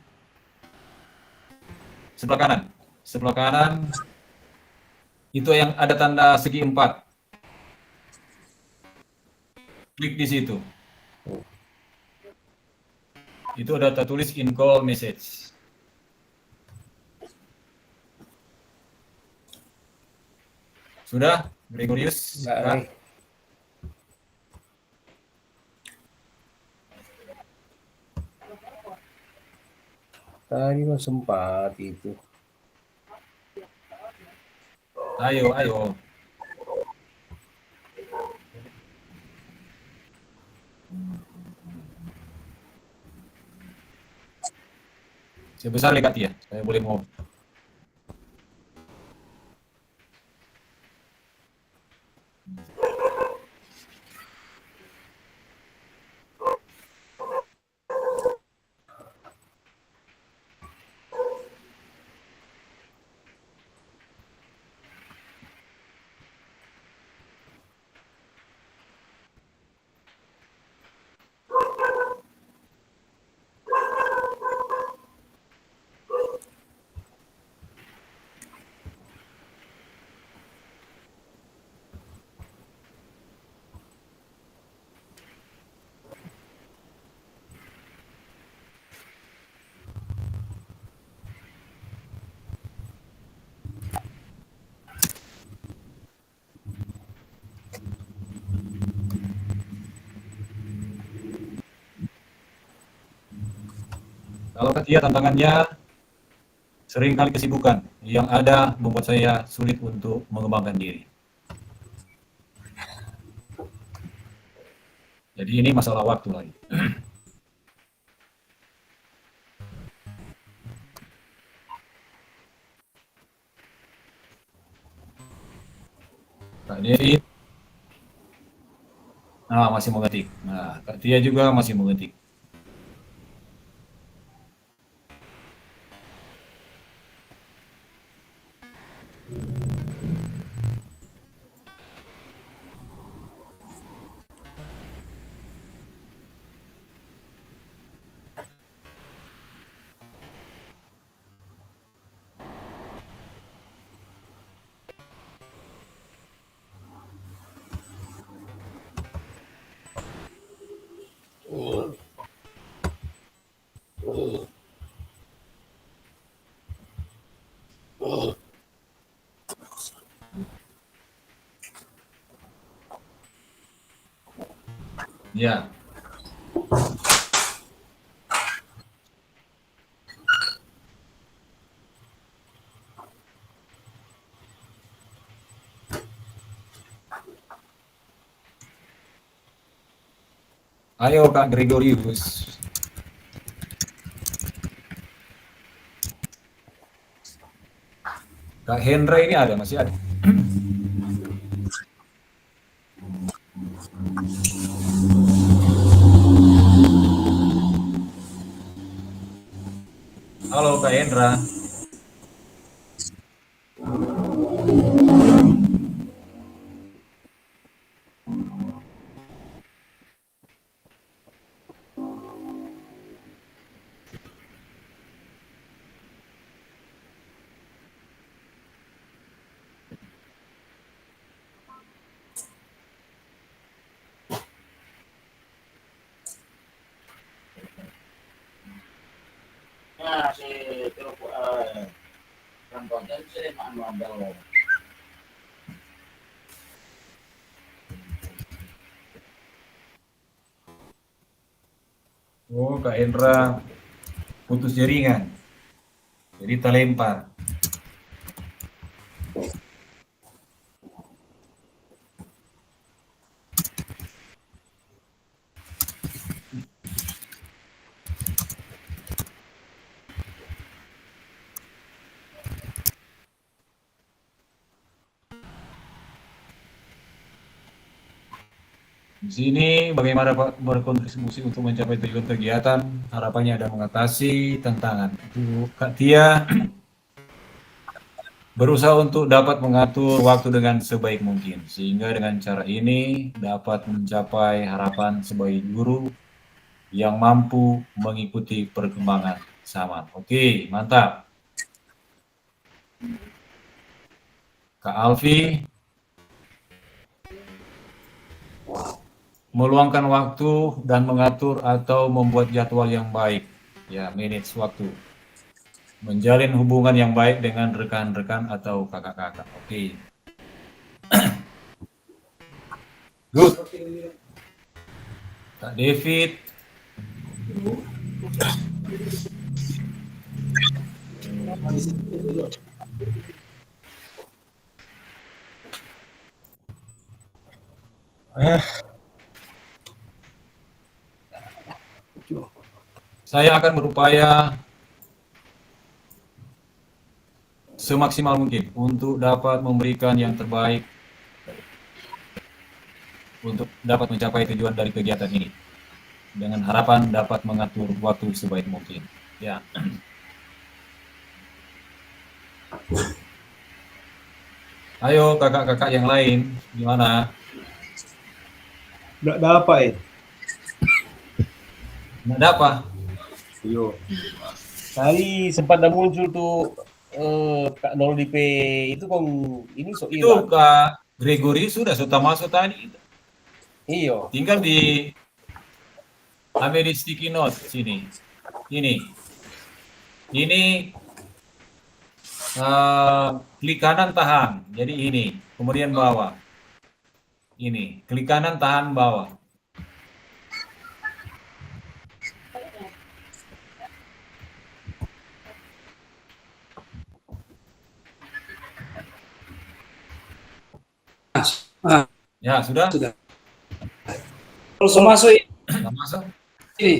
Sebelah kanan. Sebelah kanan. Itu yang ada tanda segi 4. Klik di situ. Itu ada tertulis in call message. Sudah, Gregorius?
Nggak ada.
Kak?
Tadi mah sempat itu.
Ayo, ayo. Sebesar lekat ya, saya boleh mau. Kalau Katia tantangannya seringkali kesibukan yang ada membuat saya sulit untuk mengembangkan diri. Jadi ini masalah waktu lagi. Kak Dewi, masih mengetik. Nah, Kak Tia juga masih mengetik. Ya. Ayo Kak Gregorius. Kak Hendra ini ada, masih ada. Halo Kak Hendra.
Ya, si telepon kantornya sih manual.
Oh, Kak Hendra putus jaringan. Jadi terlempar. Di sini bagaimana Pak berkontribusi untuk mencapai tujuan kegiatan, harapannya ada mengatasi tantangan. Itu Kak Tia berusaha untuk dapat mengatur waktu dengan sebaik mungkin, sehingga dengan cara ini dapat mencapai harapan sebagai guru yang mampu mengikuti perkembangan zaman. Oke, mantap. Kak Alfi meluangkan waktu dan mengatur atau membuat jadwal yang baik, ya, manage waktu. Menjalin hubungan yang baik dengan rekan-rekan atau kakak-kakak. Oke. Good. Kak David. Saya akan berupaya semaksimal mungkin untuk dapat memberikan yang terbaik untuk dapat mencapai tujuan dari kegiatan ini, dengan harapan dapat mengatur waktu sebaik mungkin. Ya. Ayo kakak-kakak yang lain, gimana?
Nggak dapat
Nggak ada apa?
Yo. Tadi sempat ada muncul tuh Kak Nol DP itu kong ini so
Itu
hilang.
Kak Gregory sudah masuk tadi.
Iyo.
Tinggal di ambil di sticky note sini. Ini klik kanan tahan. Jadi ini, kemudian bawah. Ini, klik kanan tahan bawah.
Ah,
Ya, sudah?
sudah. Terus masuk
Sudah masuk?
ini.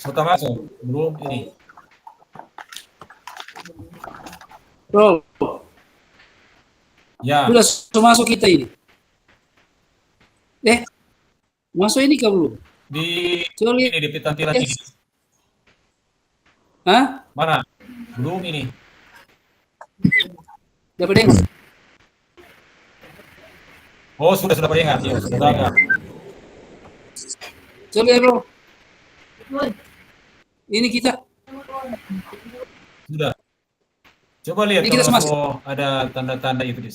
Sudah masuk? Belum ini.
Bro,
Ya,
sudah masuk kita ini. Masuk ini kah belum?
di
Coba lihat.
ini di tampilan
Yes.
ini.
Hah?
Mana? Belum ini.
Dapat dengar?
Oh, sudah dengar. Ya, sudah dengar.
Coba lihat, bro. Ini kita.
Sudah. Coba lihat
Ini kita
kalau
masuk.
ada tanda-tanda itu di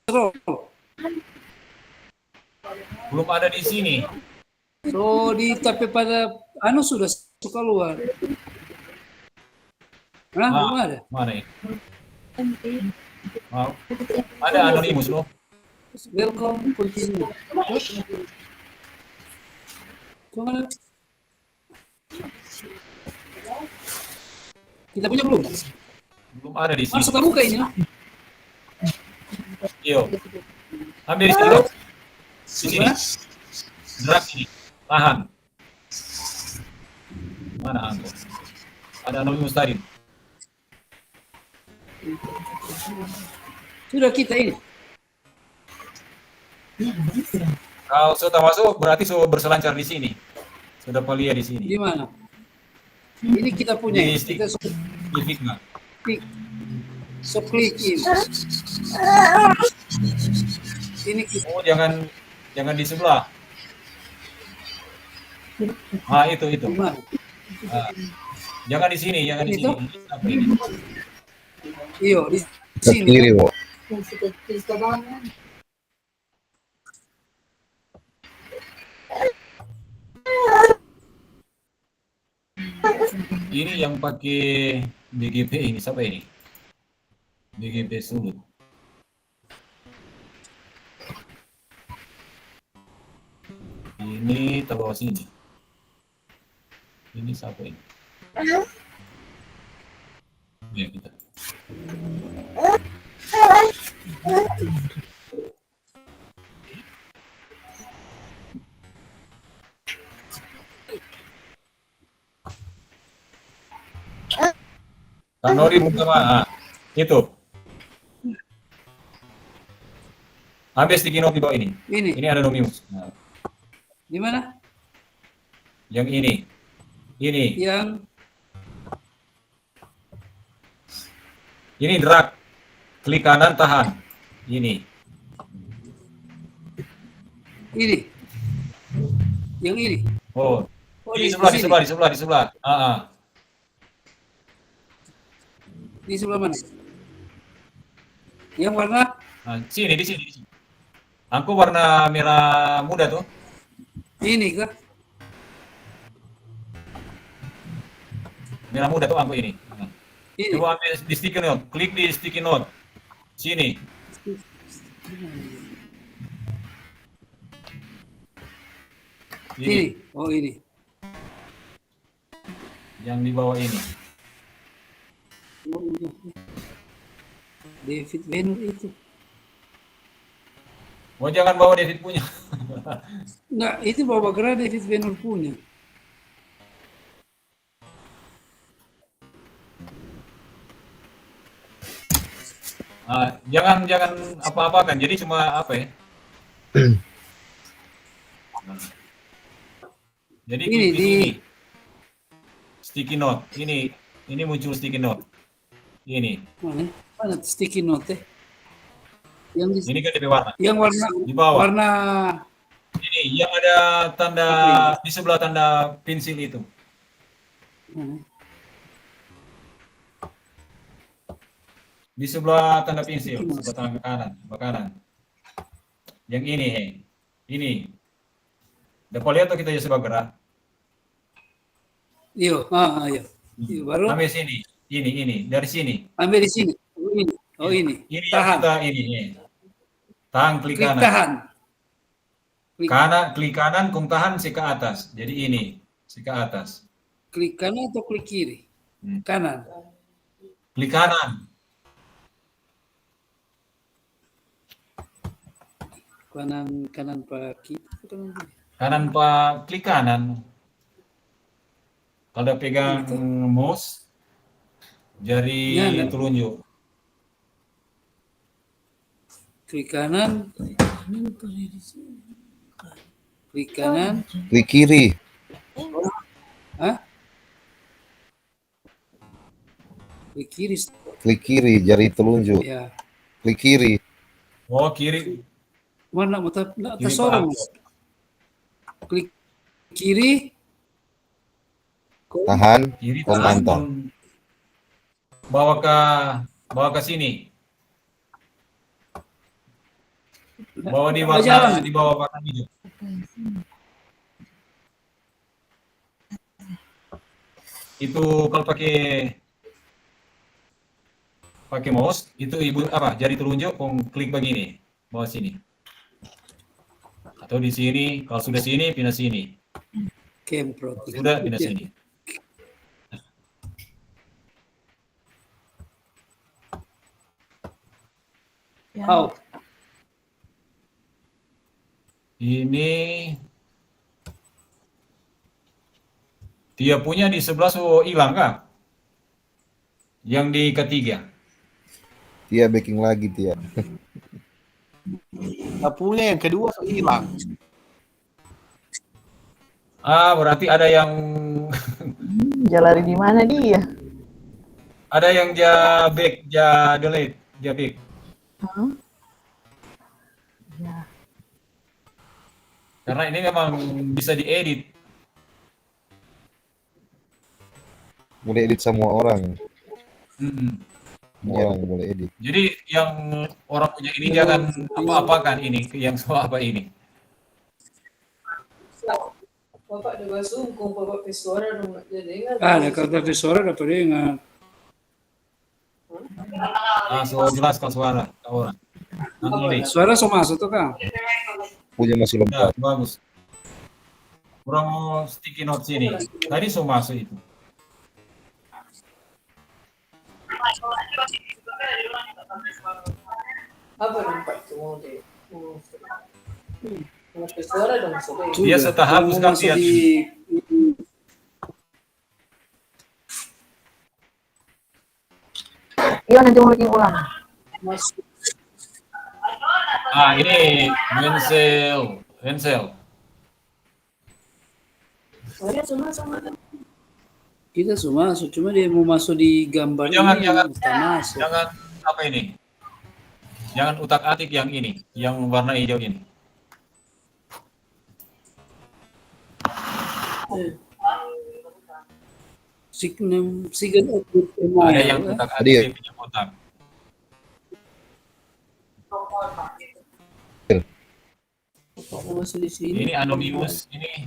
Bro.
belum ada di sini.
So, di tapi pada anu sudah keluar. Hah? Belum ada.
Mana ini? Mau? Ada anonimus loh.
Welcome, continue. Coba. Kita punya belum?
Belum ada di sini.
Harus kita buka ini.
Yo. Ambil di sini. Loh. Di sini. Drag ini. Tahan. Mana Angko? Ada anonimus tadi.
Sudah kita ini.
Kalau sudah masuk berarti sudah berselancar di sini. Sudah palia di sini.
Di mana? Ini kita punya.
Di stick.
Kita
Di Figma.
klik. So klik ini. Ini kita.
Oh, jangan di sebelah. Ah, itu.
Di mana?
Ah. Jangan di sini, jangan di
Itu?
sini. Apa ini?
Iyo, di
Ke
sini.
kiri, Bo.
Ini yang pakai BGP ini siapa ini? BGP Sulut. Ini taruh sini. Ini siapa ini? Ya kita. Kak Nori pertama, itu. Ambil sticky note di bawah ini.
Ini.
Ini anonymous. Nah,
Di mana?
yang ini. Ini. Ini drag. Klik kanan tahan. Ini.
Ini. Yang ini.
Oh.
Oh,
Di
sini.
sebelah.
Di sebelah mana? Yang warna
Nah, di sini. Aku warna merah muda tuh.
ini kah?
Merah muda tuh aku ini. Nah,
Ini.
coba ambil di sticky note. Klik di sticky note. Sini.
Ini. Oh, ini.
Yang di bawah ini.
Oh, iya. David Venur itu.
Oh, jangan bawa David punya.
Enggak, itu bawa gerak David Venur punya.
Jangan apa-apakan. Jadi cuma apa ya? Jadi
Ini
klik di
di-
sini. Sticky note. Ini muncul sticky note. Ini.
Mana sticky note? Yang
Ini kan DP warna.
yang warna
Di bawah.
warna
Ini yang ada tanda di sebelah tanda pensil itu. Di sebelah tanda pensil, sebelah tangan kanan. Yang ini, ini. Dapat lihat tuh kita ya sebelah gerak.
iyo, iya. Iyo, baru
Sampai sini. Ini, dari sini.
ambil di sini. Oh, ini. Oh, ini.
Ini yang
Tahan.
kita ini. Tahan, klik
Klik
kanan.
tahan.
Klik kanan, kum tahan si ke atas. Jadi ini, si ke atas.
Klik kanan atau klik kiri?
Hmm.
Kanan.
Klik kanan.
Kanan Pak kita kanan kiri.
Kanan Pak, klik kanan. Kalau udah pegang mouse, jari
Ya, enggak.
telunjuk.
Klik kanan. Klik kanan.
Klik kiri.
Hah? Klik kiri.
Klik kiri, jari telunjuk.
Ya.
Klik kiri.
Oh, kiri.
Mana mau
Kiri
sorong.
Pak.
Klik kiri.
Tahan.
Kiri
Kom
tahan,
antar.
bawa ke sini. Bawa di
Oh, jalan.
warna di bawah warna hijau. Itu kalau pakai mouse itu ibu apa jari telunjuk klik begini bawah sini atau di sini kalau sudah sini pindah sini
Kemprot.
kalau sudah pindah
Ya.
sini.
Oh,
Ini dia punya di sebelah so hilang kah? Yang di ketiga.
Tia backing lagi, Tia.
Nggak punya yang kedua so hilang.
Berarti ada yang
Jalari di mana dia?
ada yang dia back, dia delete, dia back.
Hah? Ya.
Karena ini memang bisa diedit.
Boleh edit semua orang.
Mm-mm.
Semua orang boleh edit.
Jadi yang orang punya ini jangan apa-apakan ini, yang soal apa ini.
Bapak udah sungkung, bapak pesuara dong jadi ingat.
ada kata suara dapat dengar.
So jelaskan suara ke orang. Ini,
Suara so masuk tuh Kang.
Punya masih
ya,
lengkap.
bagus. Kurang mau sticky note sini. Tadi so masuk itu.
Apa nampak itu mau deh? Mau pesuara dong sudah.
Dia setelah hapus
Mau
kan
masuk
dia
di
Iya nanti mau bikin ulang.
Masuk.
Ini Wenzel. Wenzel.
Saya sama-sama.
Kita semua masuk, cuma dia mau masuk di gambar
Jangan,
ini
jangan.
kita masuk.
Jangan apa ini? Jangan utak-atik yang ini, yang warna hijau ini.
Sigan
Ada yang utak-atik punya kotak.
Mau masuk di sini.
Ini anonymous ini.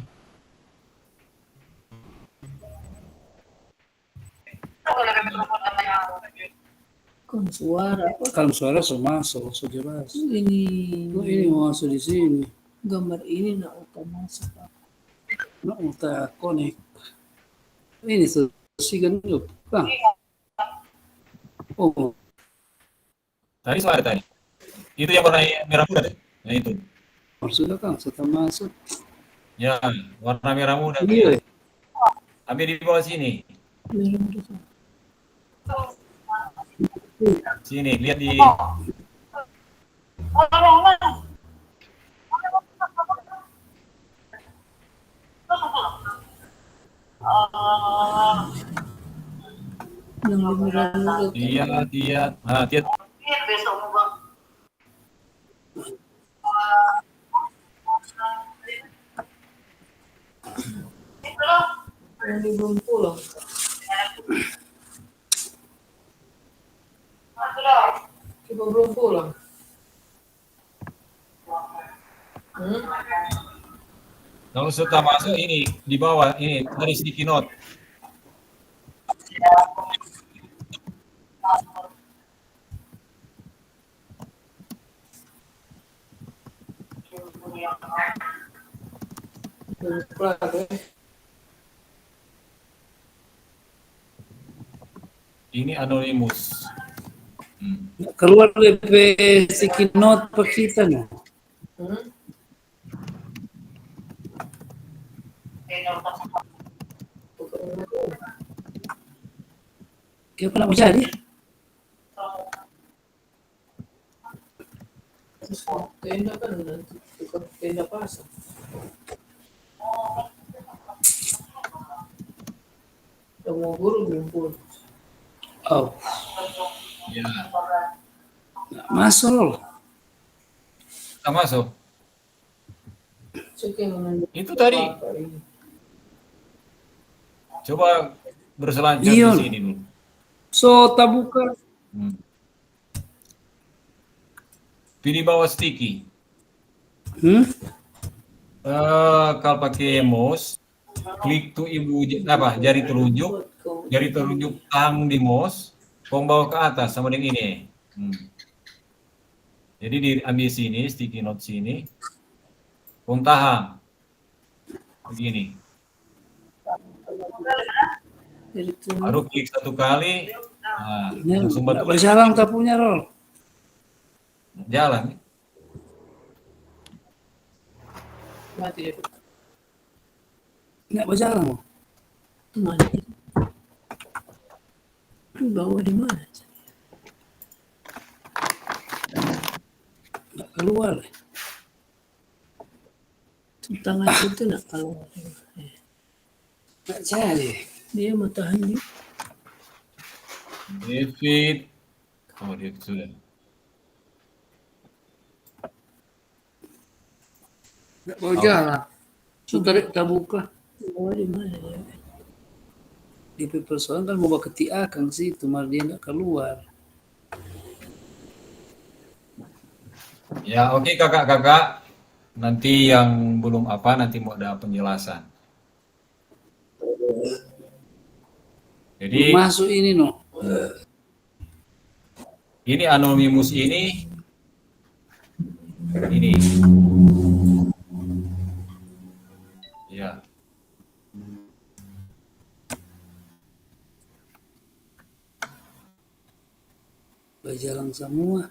Kan suara.
Kalau suara semua masuk, sudah jelas.
Ini
Oh, ini mau masuk di sini.
gambar ini nak masuk.
Nak mau connect. Ini sigan dulu, Bang. Oh,
Tadi suara tadi. Itu yang warna merah muda deh. Nah itu.
sudah Kang, setelah masuk.
Ya, warna merah muda.
Iya.
Ambil di bawah sini. Sini, lihat di
Yang merah muda.
lihat. Nah, lihat.
Yang belum pulang. Kita belum pulang.
Kalau sudah masuk ini di bawah ini dari sticky note.
Belum pulang.
Ini anonymous.
Keluar dari sticky note per kita no. Kenapa nak jadi?
Tenda kan nanti tukang tenda pasang. Yang mau guru belum pulang.
Oh,
Ya,
masuk.
kita masuk.
Sekian
Itu tadi. Coba berselancar
Iya.
di sini dulu.
So, tabuka.
Pilih bawah sticky. Kalau pakai mouse, klik tuh jari telunjuk tahan di mouse, kong bawa ke atas sama dengan ini. Jadi diambil sini, sticky note sini, kong tahan. Begini. Baru klik satu kali, langsung
Nggak
betul
berjalan tak punya roll.
jalan.
mati dia.
Nggak berjalan mau.
Mana? Itu bawa di mana?
Nggak keluar.
Tangan itu nak keluar.
Nggak jadi.
Dia matahari.
David, oh dia sudah.
Nggak mau jalan. Sudah tak buka.
Bawa di mana dia?
Di persoalan kan mau ke Akang sih, itu malah dia nggak keluar.
Ya oke kakak-kakak, nanti yang belum apa nanti mau ada penjelasan. Jadi
Masuk ini no.
ini anonymous ini ya.
Berjalan semua.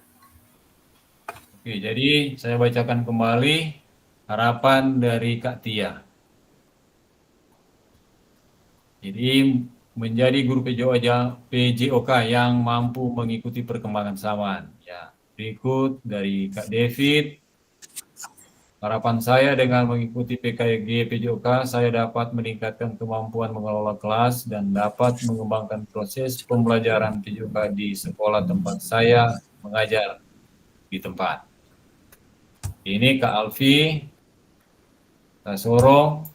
Oke, jadi saya bacakan kembali harapan dari Kak Tia. Jadi menjadi guru PJOK yang mampu mengikuti perkembangan zaman. Ya, Berikut dari Kak David. Harapan saya dengan mengikuti PKG PJOK, saya dapat meningkatkan kemampuan mengelola kelas dan dapat mengembangkan proses pembelajaran PJOK di sekolah tempat saya mengajar di tempat. Ini Kak Alfi, Kak Soro.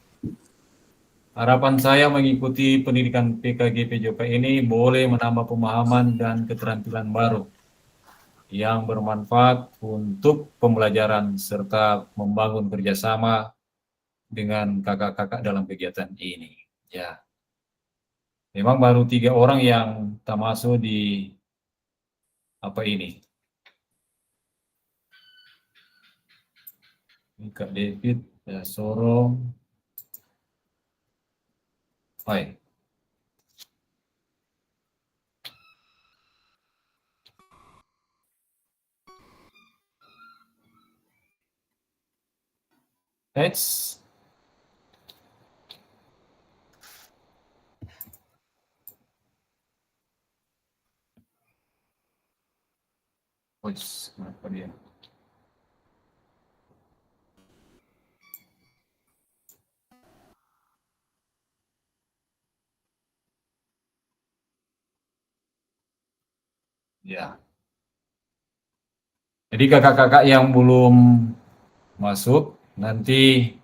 Harapan saya mengikuti pendidikan PKG PJOK ini boleh menambah pemahaman dan keterampilan baru yang bermanfaat untuk pembelajaran serta membangun kerjasama dengan kakak-kakak dalam kegiatan ini. Ya, memang baru 3 orang yang tak masuk di apa ini. Ini Kak David, ya, Soro. Baik. Next. Kenapa dia? Ya. Jadi kakak-kakak yang belum masuk nanti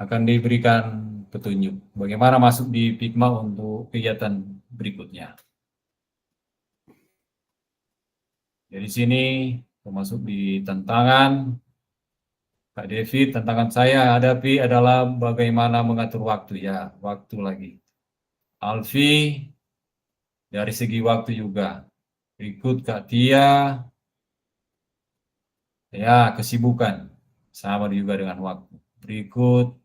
akan diberikan petunjuk bagaimana masuk di Figma untuk kegiatan berikutnya. Dari sini termasuk di tantangan Kak David, tantangan saya hadapi adalah bagaimana mengatur waktu, ya, waktu lagi. Alfi dari segi waktu juga. Berikut Kak Tia, ya, kesibukan sama juga dengan waktu. Berikut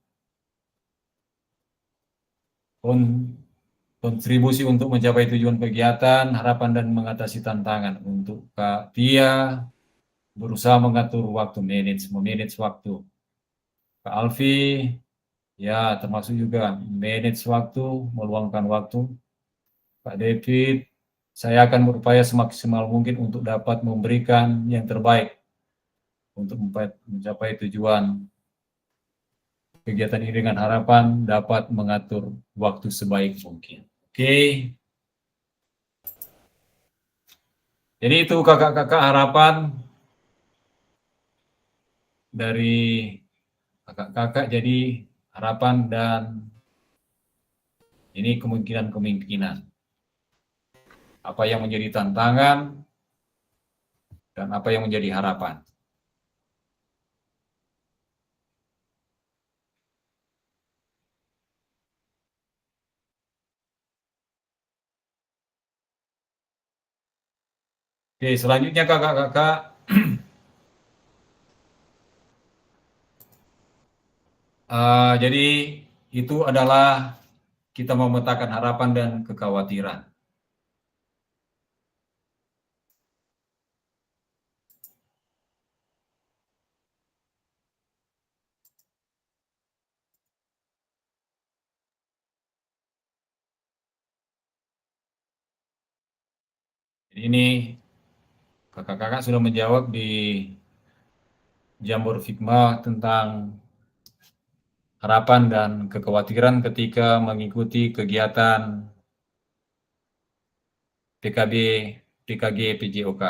kontribusi untuk mencapai tujuan kegiatan, harapan dan mengatasi tantangan. Untuk Kak Tia, berusaha mengatur waktu, memanage waktu. Kak Alfi, ya, termasuk juga manage waktu, meluangkan waktu. Kak David, saya akan berupaya semaksimal mungkin untuk dapat memberikan yang terbaik untuk mencapai tujuan kegiatan ini dengan harapan dapat mengatur waktu sebaik mungkin. Oke. Jadi itu kakak-kakak harapan dari kakak-kakak, jadi harapan dan ini kemungkinan-kemungkinan. Apa yang menjadi tantangan dan apa yang menjadi harapan. Oke, selanjutnya kakak-kakak. Jadi itu adalah kita memetakan harapan dan kekhawatiran. Jadi ini kakak-kakak sudah menjawab di Jamur Figma tentang harapan dan kekhawatiran ketika mengikuti kegiatan PKG PJOK.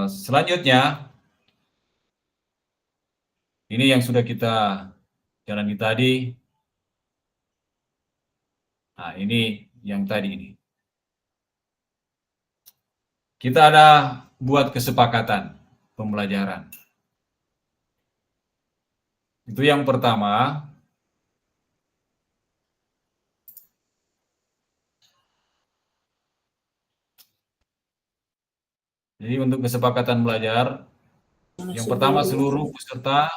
Selanjutnya, ini yang sudah kita jalani tadi. Nah, ini yang tadi ini. Kita ada buat kesepakatan pembelajaran. Itu yang pertama. Jadi untuk kesepakatan belajar, yang pertama seluruh peserta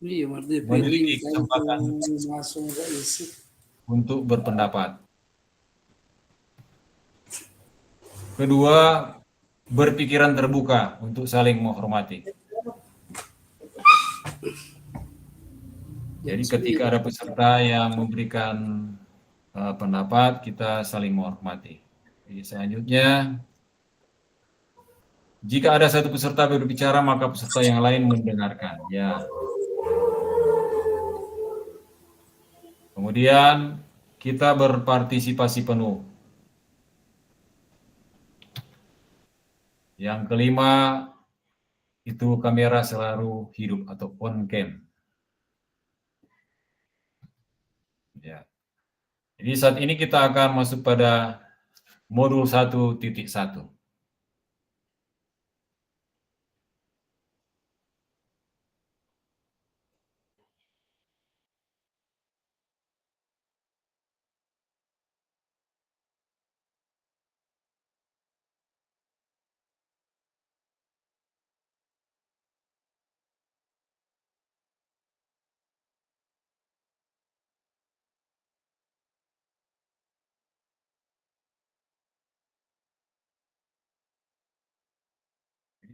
memiliki kesempatan untuk berpendapat. Kedua, berpikiran terbuka untuk saling menghormati. Jadi ketika ada peserta yang memberikan pendapat, kita saling menghormati. Jadi selanjutnya, jika ada satu peserta berbicara, maka peserta yang lain mendengarkan. Ya. Kemudian kita berpartisipasi penuh. Yang kelima, itu kamera selalu hidup atau on cam. Ya. Jadi saat ini kita akan masuk pada modul 1.1.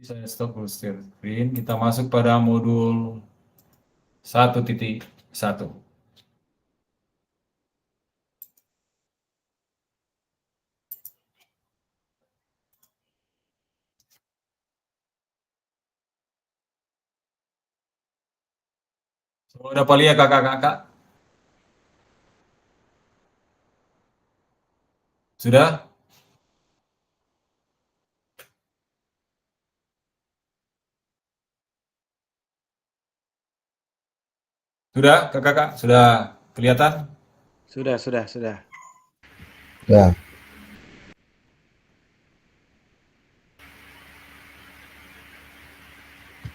Jadi saya stop full screen, kita masuk pada modul 1.1. Sudah dapat lihat kakak-kakak? Sudah? Sudah, kakak-kakak? Sudah kelihatan?
Sudah.
Ya.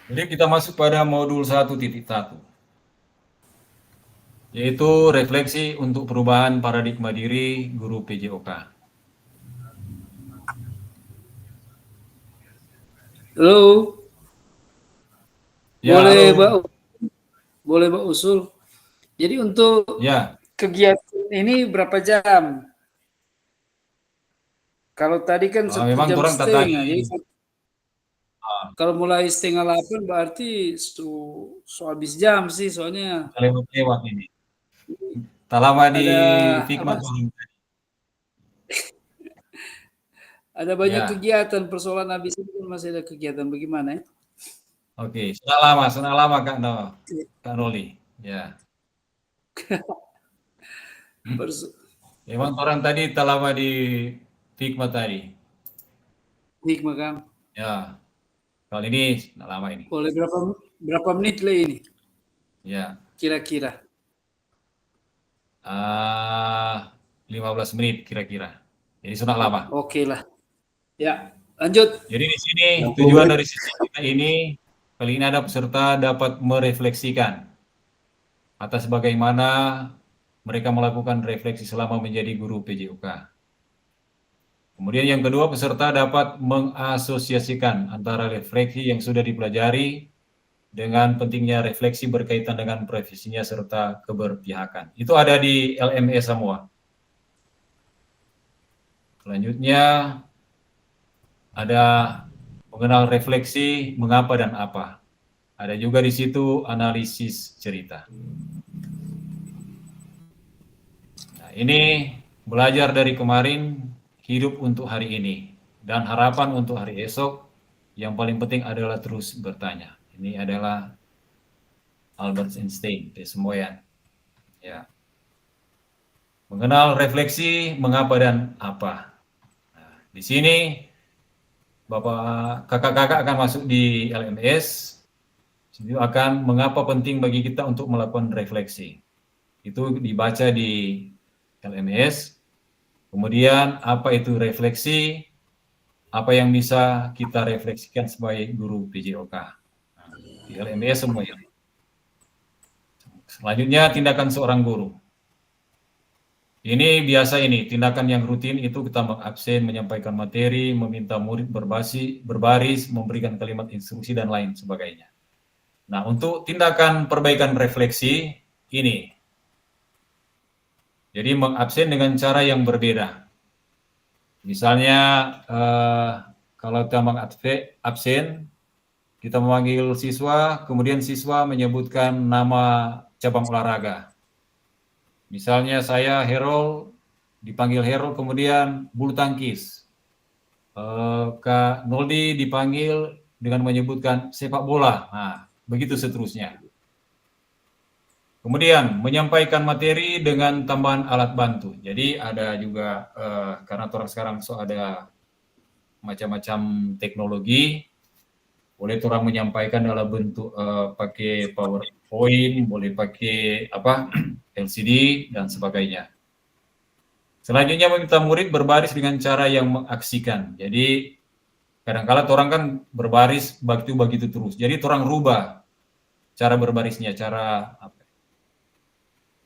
Jadi kita masuk pada modul 1.1, yaitu refleksi untuk perubahan paradigma diri guru PJOK.
Halo,
Ya,
boleh
halo.
boleh Mbak usul. Jadi untuk
Ya,
kegiatan ini berapa jam? Kalau tadi kan satu
memang
jam
kurang
setengah,
tadi.
jadi kalau mulai 7:30 berarti habis jam sih, soalnya
Lewat ini. Tak lama di
ada
Figma.
ada banyak
Ya.
kegiatan, persoalan habis itu masih ada kegiatan, bagaimana ya?
Oke, sudah lama Kak Noli. Ya. Memang orang tadi tak lama di Figma tadi.
Hikmah kan?
Ya. Kali ini tidak lama ini.
Boleh berapa menit lah ini?
Ya.
Kira-kira.
15 menit kira-kira. Jadi sudah lama.
Oke lah. Ya, lanjut.
Jadi di sini tujuan dari sesi kita ini, kali ini ada peserta dapat merefleksikan atas bagaimana mereka melakukan refleksi selama menjadi guru PJOK. Kemudian yang kedua, peserta dapat mengasosiasikan antara refleksi yang sudah dipelajari dengan pentingnya refleksi berkaitan dengan profesinya serta keberpihakan. Itu ada di LME semua. Selanjutnya ada mengenal refleksi, mengapa dan apa. Ada juga di situ analisis cerita. Nah, ini belajar dari kemarin, hidup untuk hari ini, dan harapan untuk hari esok. Yang paling penting adalah terus bertanya. Ini adalah Albert Einstein, Pesemoyan. Ya. Mengenal refleksi, mengapa dan apa. Nah, di sini Bapak kakak-kakak akan masuk di LMS. Itu akan mengapa penting bagi kita untuk melakukan refleksi. Itu dibaca di LMS. Kemudian apa itu refleksi? Apa yang bisa kita refleksikan sebagai guru PJOK? Nah, di LMS semua ini. Selanjutnya tindakan seorang guru. Ini biasa ini, tindakan yang rutin itu kita mengabsen, menyampaikan materi, meminta murid berbaris, memberikan kalimat instruksi, dan lain sebagainya. Nah, untuk tindakan perbaikan refleksi, ini. Jadi mengabsen dengan cara yang berbeda. Misalnya, kalau kita mengabsen, kita memanggil siswa, kemudian siswa menyebutkan nama cabang olahraga. Misalnya saya Herol dipanggil Hero, kemudian bulu tangkis. Kak Noldi dipanggil dengan menyebutkan sepak bola. Nah, begitu seterusnya. Kemudian menyampaikan materi dengan tambahan alat bantu. Jadi ada juga karena orang sekarang ada macam-macam teknologi, boleh orang menyampaikan dalam bentuk pakai PowerPoint, boleh pakai LCD dan sebagainya. Selanjutnya meminta murid berbaris dengan cara yang mengaksikan. Jadi kadang-kala orang kan berbaris begitu terus. Jadi orang rubah cara berbarisnya, cara apa?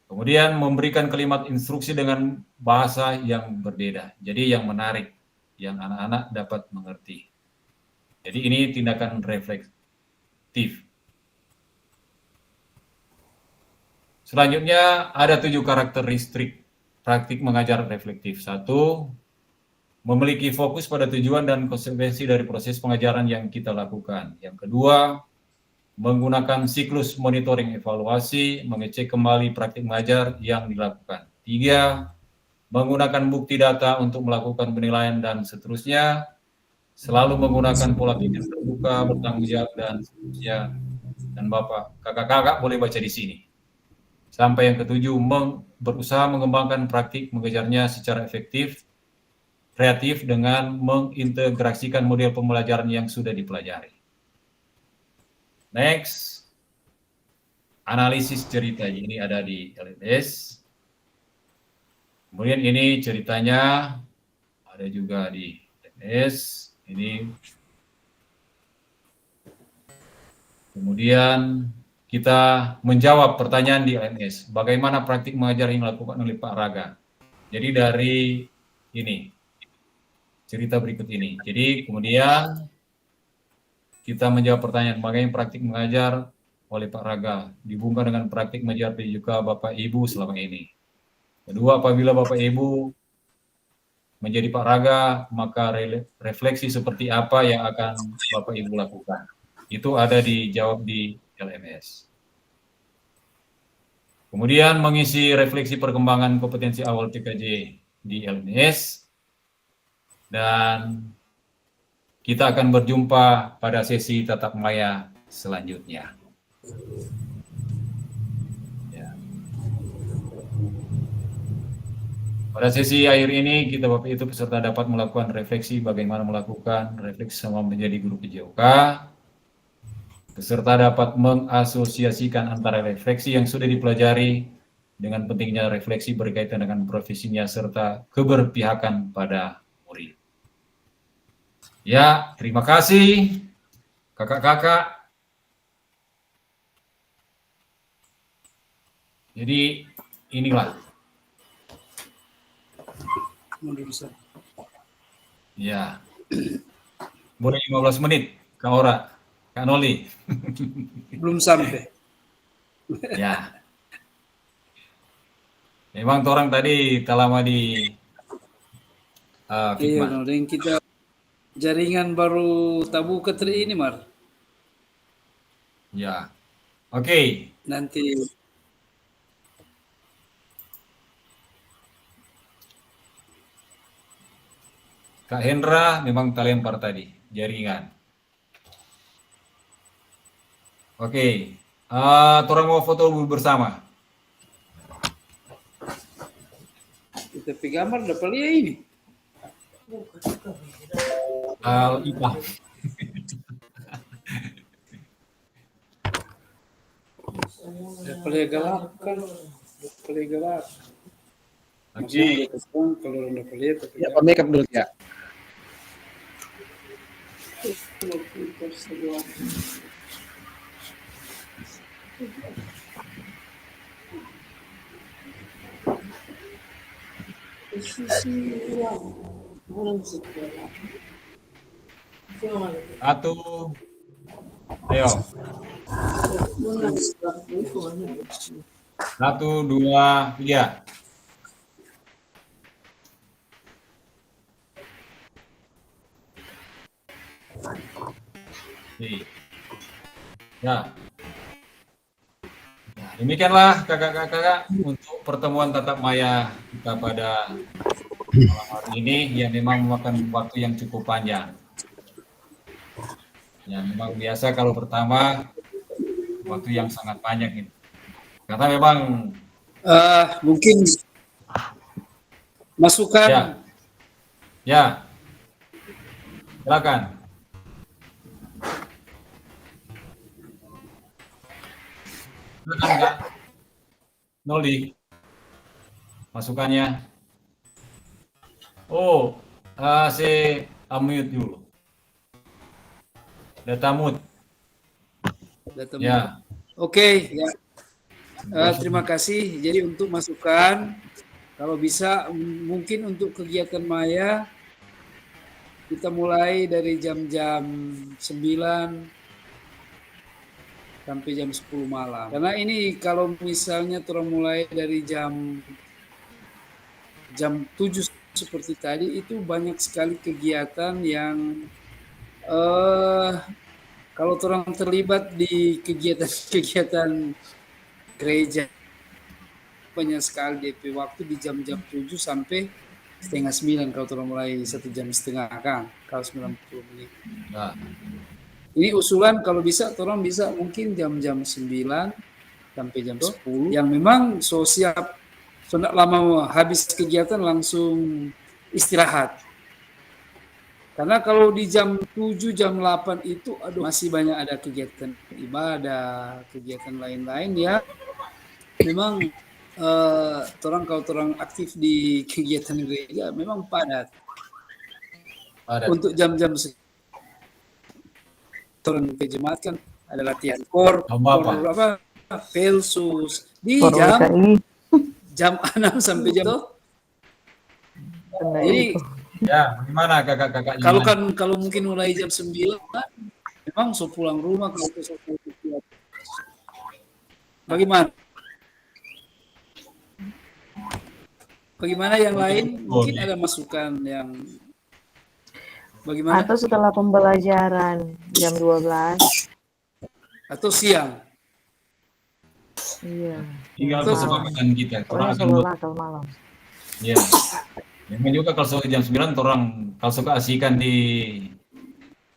Kemudian memberikan kalimat instruksi dengan bahasa yang berbeda. Jadi yang menarik, yang anak-anak dapat mengerti. Jadi ini tindakan reflektif. Selanjutnya ada 7 karakteristik praktik mengajar reflektif. 1, memiliki fokus pada tujuan dan konsekuensi dari proses pengajaran yang kita lakukan. Yang kedua, menggunakan siklus monitoring evaluasi, mengecek kembali praktik mengajar yang dilakukan. 3, menggunakan bukti data untuk melakukan penilaian dan seterusnya. Selalu menggunakan pola pikir terbuka, bertanggung jawab dan seterusnya. Dan Bapak, kakak-kakak boleh baca di sini. Sampai yang ketujuh, berusaha mengembangkan praktik mengajarnya secara efektif, kreatif dengan mengintegrasikan model pembelajaran yang sudah dipelajari. Next, analisis cerita. Ini ada di LMS. Kemudian ini ceritanya ada juga di LMS. Ini. Kemudian kita menjawab pertanyaan di LMS. Bagaimana praktik mengajar yang dilakukan oleh Pak Raga? Jadi dari ini, cerita berikut ini. Jadi kemudian kita menjawab pertanyaan bagaimana praktik mengajar oleh Pak Raga dihubungkan dengan praktik mengajar juga Bapak Ibu selama ini. Kedua, apabila Bapak Ibu menjadi Pak Raga, maka refleksi seperti apa yang akan Bapak Ibu lakukan? Itu ada dijawab di LMS. Kemudian mengisi refleksi perkembangan kompetensi awal TKJ di LMS. Dan kita akan berjumpa pada sesi tatap maya selanjutnya. Ya. Pada sesi akhir ini, kita Bapak Ibu peserta dapat melakukan refleksi bagaimana melakukan refleksi sama menjadi guru PJOK. Peserta dapat mengasosiasikan antara refleksi yang sudah dipelajari dengan pentingnya refleksi berkaitan dengan profesinya serta keberpihakan pada murid. Ya, terima kasih kakak-kakak. Jadi inilah. Ya. Boleh 15 menit, Kak Ora, Kak Noli.
Belum sampai.
Ya. Memang orang tadi tak lama di
Iya,
Fikma.
dan kita jaringan baru tabu ketri ini, Mar.
Ya. Oke.
Nanti
Kak Hendra memang tak lempar tadi, jaringan. Oke. Orang mau foto bersama.
kita pergi gambar dapat lihat ini.
IPA.
Dapat lihat galak kan. Dapat lihat galak.
Oke.
Kalau orang dapat lihat.
Ya, Pak makeup dulu ya.
Satu. Ayo. 1, 2, 3. Oke. Ya. Ya. demikianlah kakak-kakak untuk pertemuan tatap maya kita pada malam hari ini yang memang memakan waktu yang cukup panjang. Ya, memang biasa kalau pertama waktu yang sangat panjang ini. Karena memang
Mungkin masukan
ya, silakan. Silakan Kak Noldi, masukannya. Oh, saya unmute dulu. Data mute. Ya.
Oke, ya. Terima kasih. Jadi untuk masukan, kalau bisa mungkin untuk kegiatan maya kita mulai dari jam-jam 9 sampai jam 10 malam. Karena ini kalau misalnya orang mulai dari jam 7 seperti tadi, itu banyak sekali kegiatan yang kalau orang terlibat di kegiatan-kegiatan gereja banyak sekali DP waktu di jam-jam 7 sampai setengah 9 kalau orang mulai 1 jam setengah kan, kalau 90 menit.
Nah.
Ini usulan kalau bisa orang bisa mungkin jam-jam 9 sampai jam 10 yang memang so siap, so tidak lama habis kegiatan langsung istirahat. Karena kalau di jam 7, jam 8 itu masih banyak ada kegiatan ibadah, kegiatan lain-lain ya. Memang kalau orang aktif di kegiatan gereja memang padat. Untuk jam-jam orang ke jemaat kan ada latihan pelsus di jam 6 sampai jam itu. Jadi
ya, bagaimana kakak-kakak?
Kalau mungkin mulai jam 9 memang so pulang rumah kalau so Bagaimana yang lain? Mungkin ada masukan yang bagaimana?
Atau setelah pembelajaran jam 12
atau siang.
Iya.
Tinggal kesepakatan kita.
Orang sekolah atau malam.
Iya. Memang juga kalau jam 9 orang kalau suka asikan di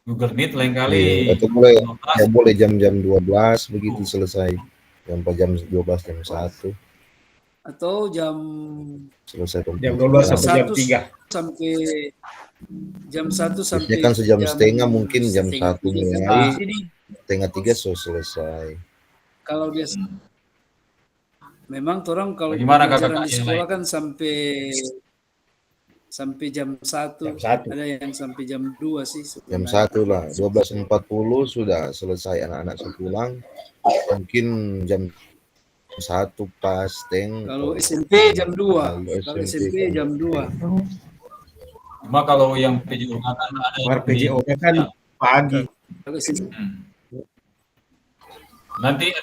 Google Meet lain kali.
Atau boleh jam-jam 12 begitu selesai. Jam 12 jam 1.
Atau jam
selesai
jam 12 sampai jam 3
sampai jam 1 sampai
kan sejam setengah mungkin jam 1 mulai setengah 3 selesai.
Kalau dia memang orang kalau
pelajaran
di sekolah kan sampai jam 1. Ada yang sampai jam 2 sih sebenarnya.
Jam 1 lah 12.40 sudah selesai anak-anak pulang. Mungkin jam 1 pas
kalau SMP jam 2. Kalau SMP jam 2.
Cuma kalau yang PJOK kan ada
PJOK kan pagi.
Nanti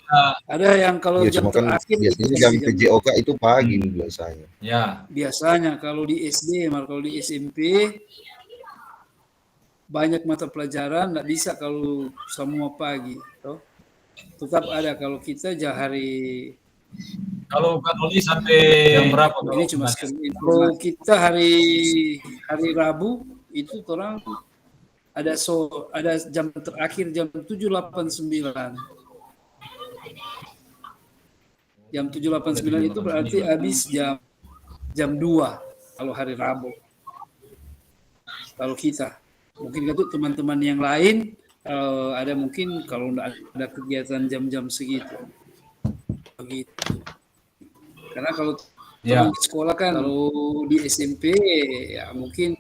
ada yang kalau jam terakhir
biasanya jam PJOK itu pagi biasanya.
Ya.
Biasanya kalau di SD, kalau di SMP banyak mata pelajaran nggak bisa kalau semua pagi, toh. Tetap ada kalau kita hari.
Kalau Kak Noli sampai jam berapa?
Ini cuma kalau kita hari Rabu itu orang ada jam terakhir jam 7.89. Jam 7.89 itu berarti habis jam 2 kalau hari Rabu. Kalau kita mungkin itu teman-teman yang lain ada mungkin kalau ada kegiatan jam-jam segitu. Begitu. Karena kalau di sekolah kan kalau di SMP ya mungkin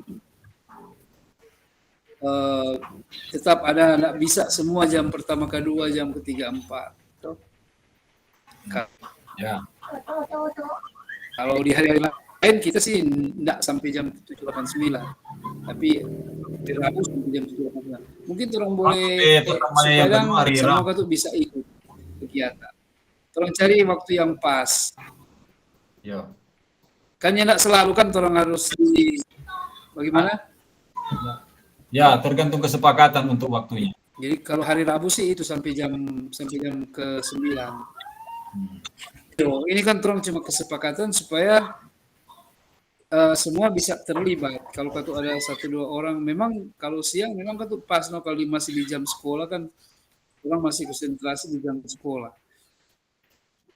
tetap ada nggak bisa semua jam pertama kedua jam ketiga 4.
Ya.
Kalau di hari lain kita sih nggak sampai jam 7.89, tapi di Rabu sampai jam 7.89. Mungkin orang boleh semua tuh bisa ikut kegiatan. Tolong cari waktu yang pas.
Ya.
Kan ya nggak selalu kan orang harus bagaimana?
Ya, tergantung kesepakatan untuk waktunya.
Jadi kalau hari Rabu sih itu sampai jam ke 9. Ini kan terang cuma kesepakatan supaya semua bisa terlibat. Kalau kata ada 1-2 orang, memang kalau siang memang kan tuh pas, no, kalau masih di jam sekolah kan orang masih konsentrasi di jam sekolah.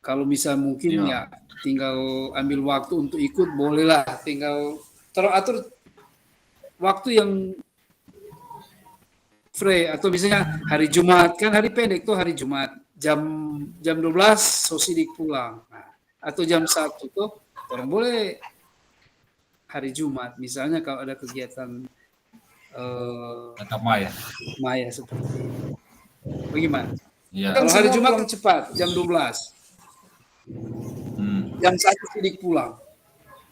Kalau bisa mungkin ya tinggal ambil waktu untuk ikut, bolehlah. Tinggal teratur waktu yang free, atau misalnya hari Jumat, kan hari pendek tuh hari Jumat. Jam 12 sosidik pulang. Nah, atau jam 1 tuh orang boleh hari Jumat. Misalnya kalau ada kegiatan
Tetap Maya.
Maya seperti ini. Bagaimana?
Iya.
Kalau hari Jumat kan cepat, jam 12. Jam 1 sidik pulang.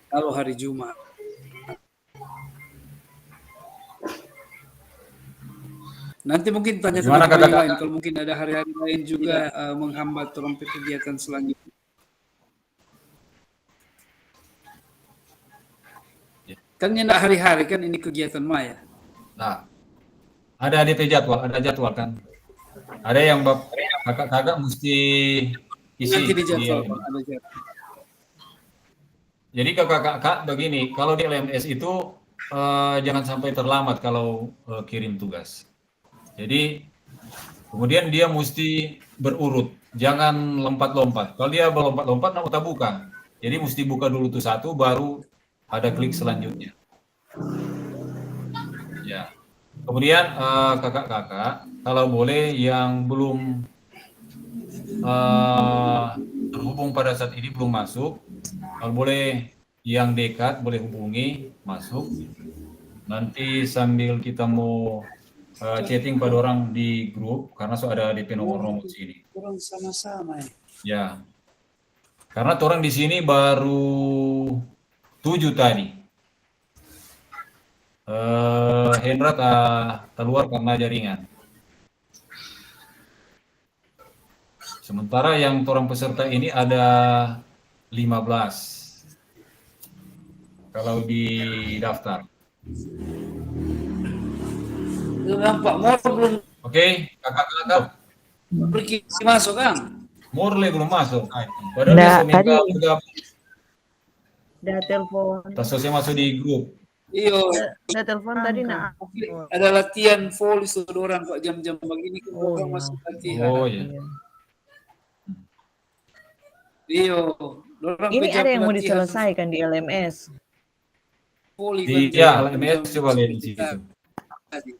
Kalau hari Jumat. Nanti mungkin tanya
Gimana,
teman-teman yang
Kakak?
lain. Kalau mungkin ada hari-hari lain juga menghambat orang kegiatan selanjutnya. Kan ini hari-hari kan ini kegiatan Maya.
Nah, ada DP jadwal, ada jadwal kan. Ada yang kakak-kakak mesti isi.
Nanti di jadwal, Pak, ada jadwal.
Jadi kakak-kakak begini, kalau di LMS itu jangan sampai terlambat kalau kirim tugas. Jadi kemudian dia mesti berurut, jangan lompat-lompat. Kalau dia berlompat-lompat, nak buka. Jadi mesti buka dulu tuh satu, baru ada klik selanjutnya. Ya. Kemudian kakak-kakak, kalau boleh yang belum terhubung pada saat ini belum masuk, kalau boleh yang dekat boleh hubungi masuk. Nanti sambil kita mau chatting pada orang di grup, karena sudah ada DP nomor-nomor sini.
Orang sama-sama ya.
Ya. Karena orang di sini baru 7 tadi. Hendra keluar karena jaringan. Sementara yang orang peserta ini ada 15. Kalau di daftar.
Nampak mau belum
Oke, kakak-kakak.
pergi masuk kan?
Morley belum masuk. Padahal
Nggak,
dia minta
tadi.
bergabung.
Udah telepon.
Tas sosial masuk di grup.
Iya.
Udah telepon tadi nak.
Ada latihan volley orang kok jam-jam begini kan
Oh,
orang
iya.
masih latihan.
Oh iya.
Iya. Orang
Ini
kerja
ada yang mau
pelatihan
diselesaikan di LMS.
volley
Di
kan
ya,
jam-
LMS
jam-
coba lihat di situ.
tadi.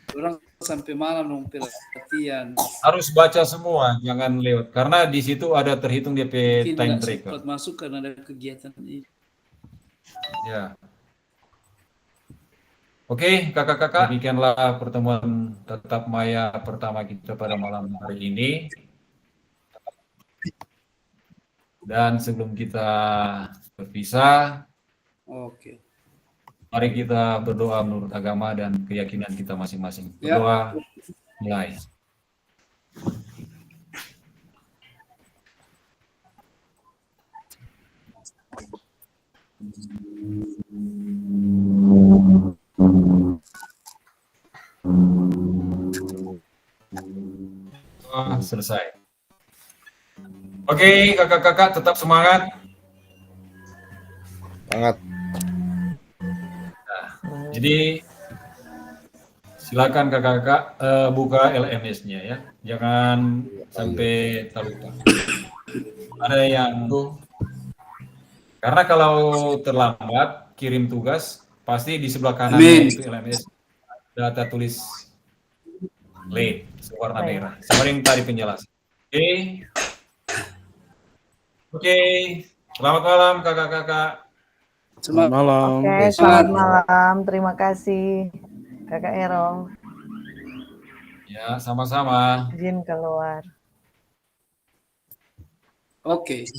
Orang sampai malam dong pelatihan.
Harus baca semua, jangan lewat. Karena di situ ada terhitung DP
Mungkin
time
nggak
tracker.
sempat masuk karena ada kegiatan ini.
Ya. Oke, kakak-kakak, demikianlah pertemuan Tetap Maya pertama kita pada malam hari ini. Dan sebelum kita berpisah,
Oke.
mari kita berdoa menurut agama dan keyakinan kita masing-masing.
Ya.
Berdoa, mulai. Selesai. Oke, kakak-kakak tetap semangat.
Sangat.
Jadi silakan kakak-kakak buka LMS-nya ya, jangan sampai terlupa. Ada yang karena kalau terlambat kirim tugas pasti di sebelah kanan itu LMS data tulis late warna merah. Sama yang tadi penjelasan. Oke. Selamat malam kakak-kakak.
Selamat malam.
Oke, selamat malam. Terima kasih Kakak Erol.
Ya, sama-sama.
Izin keluar.
Oke.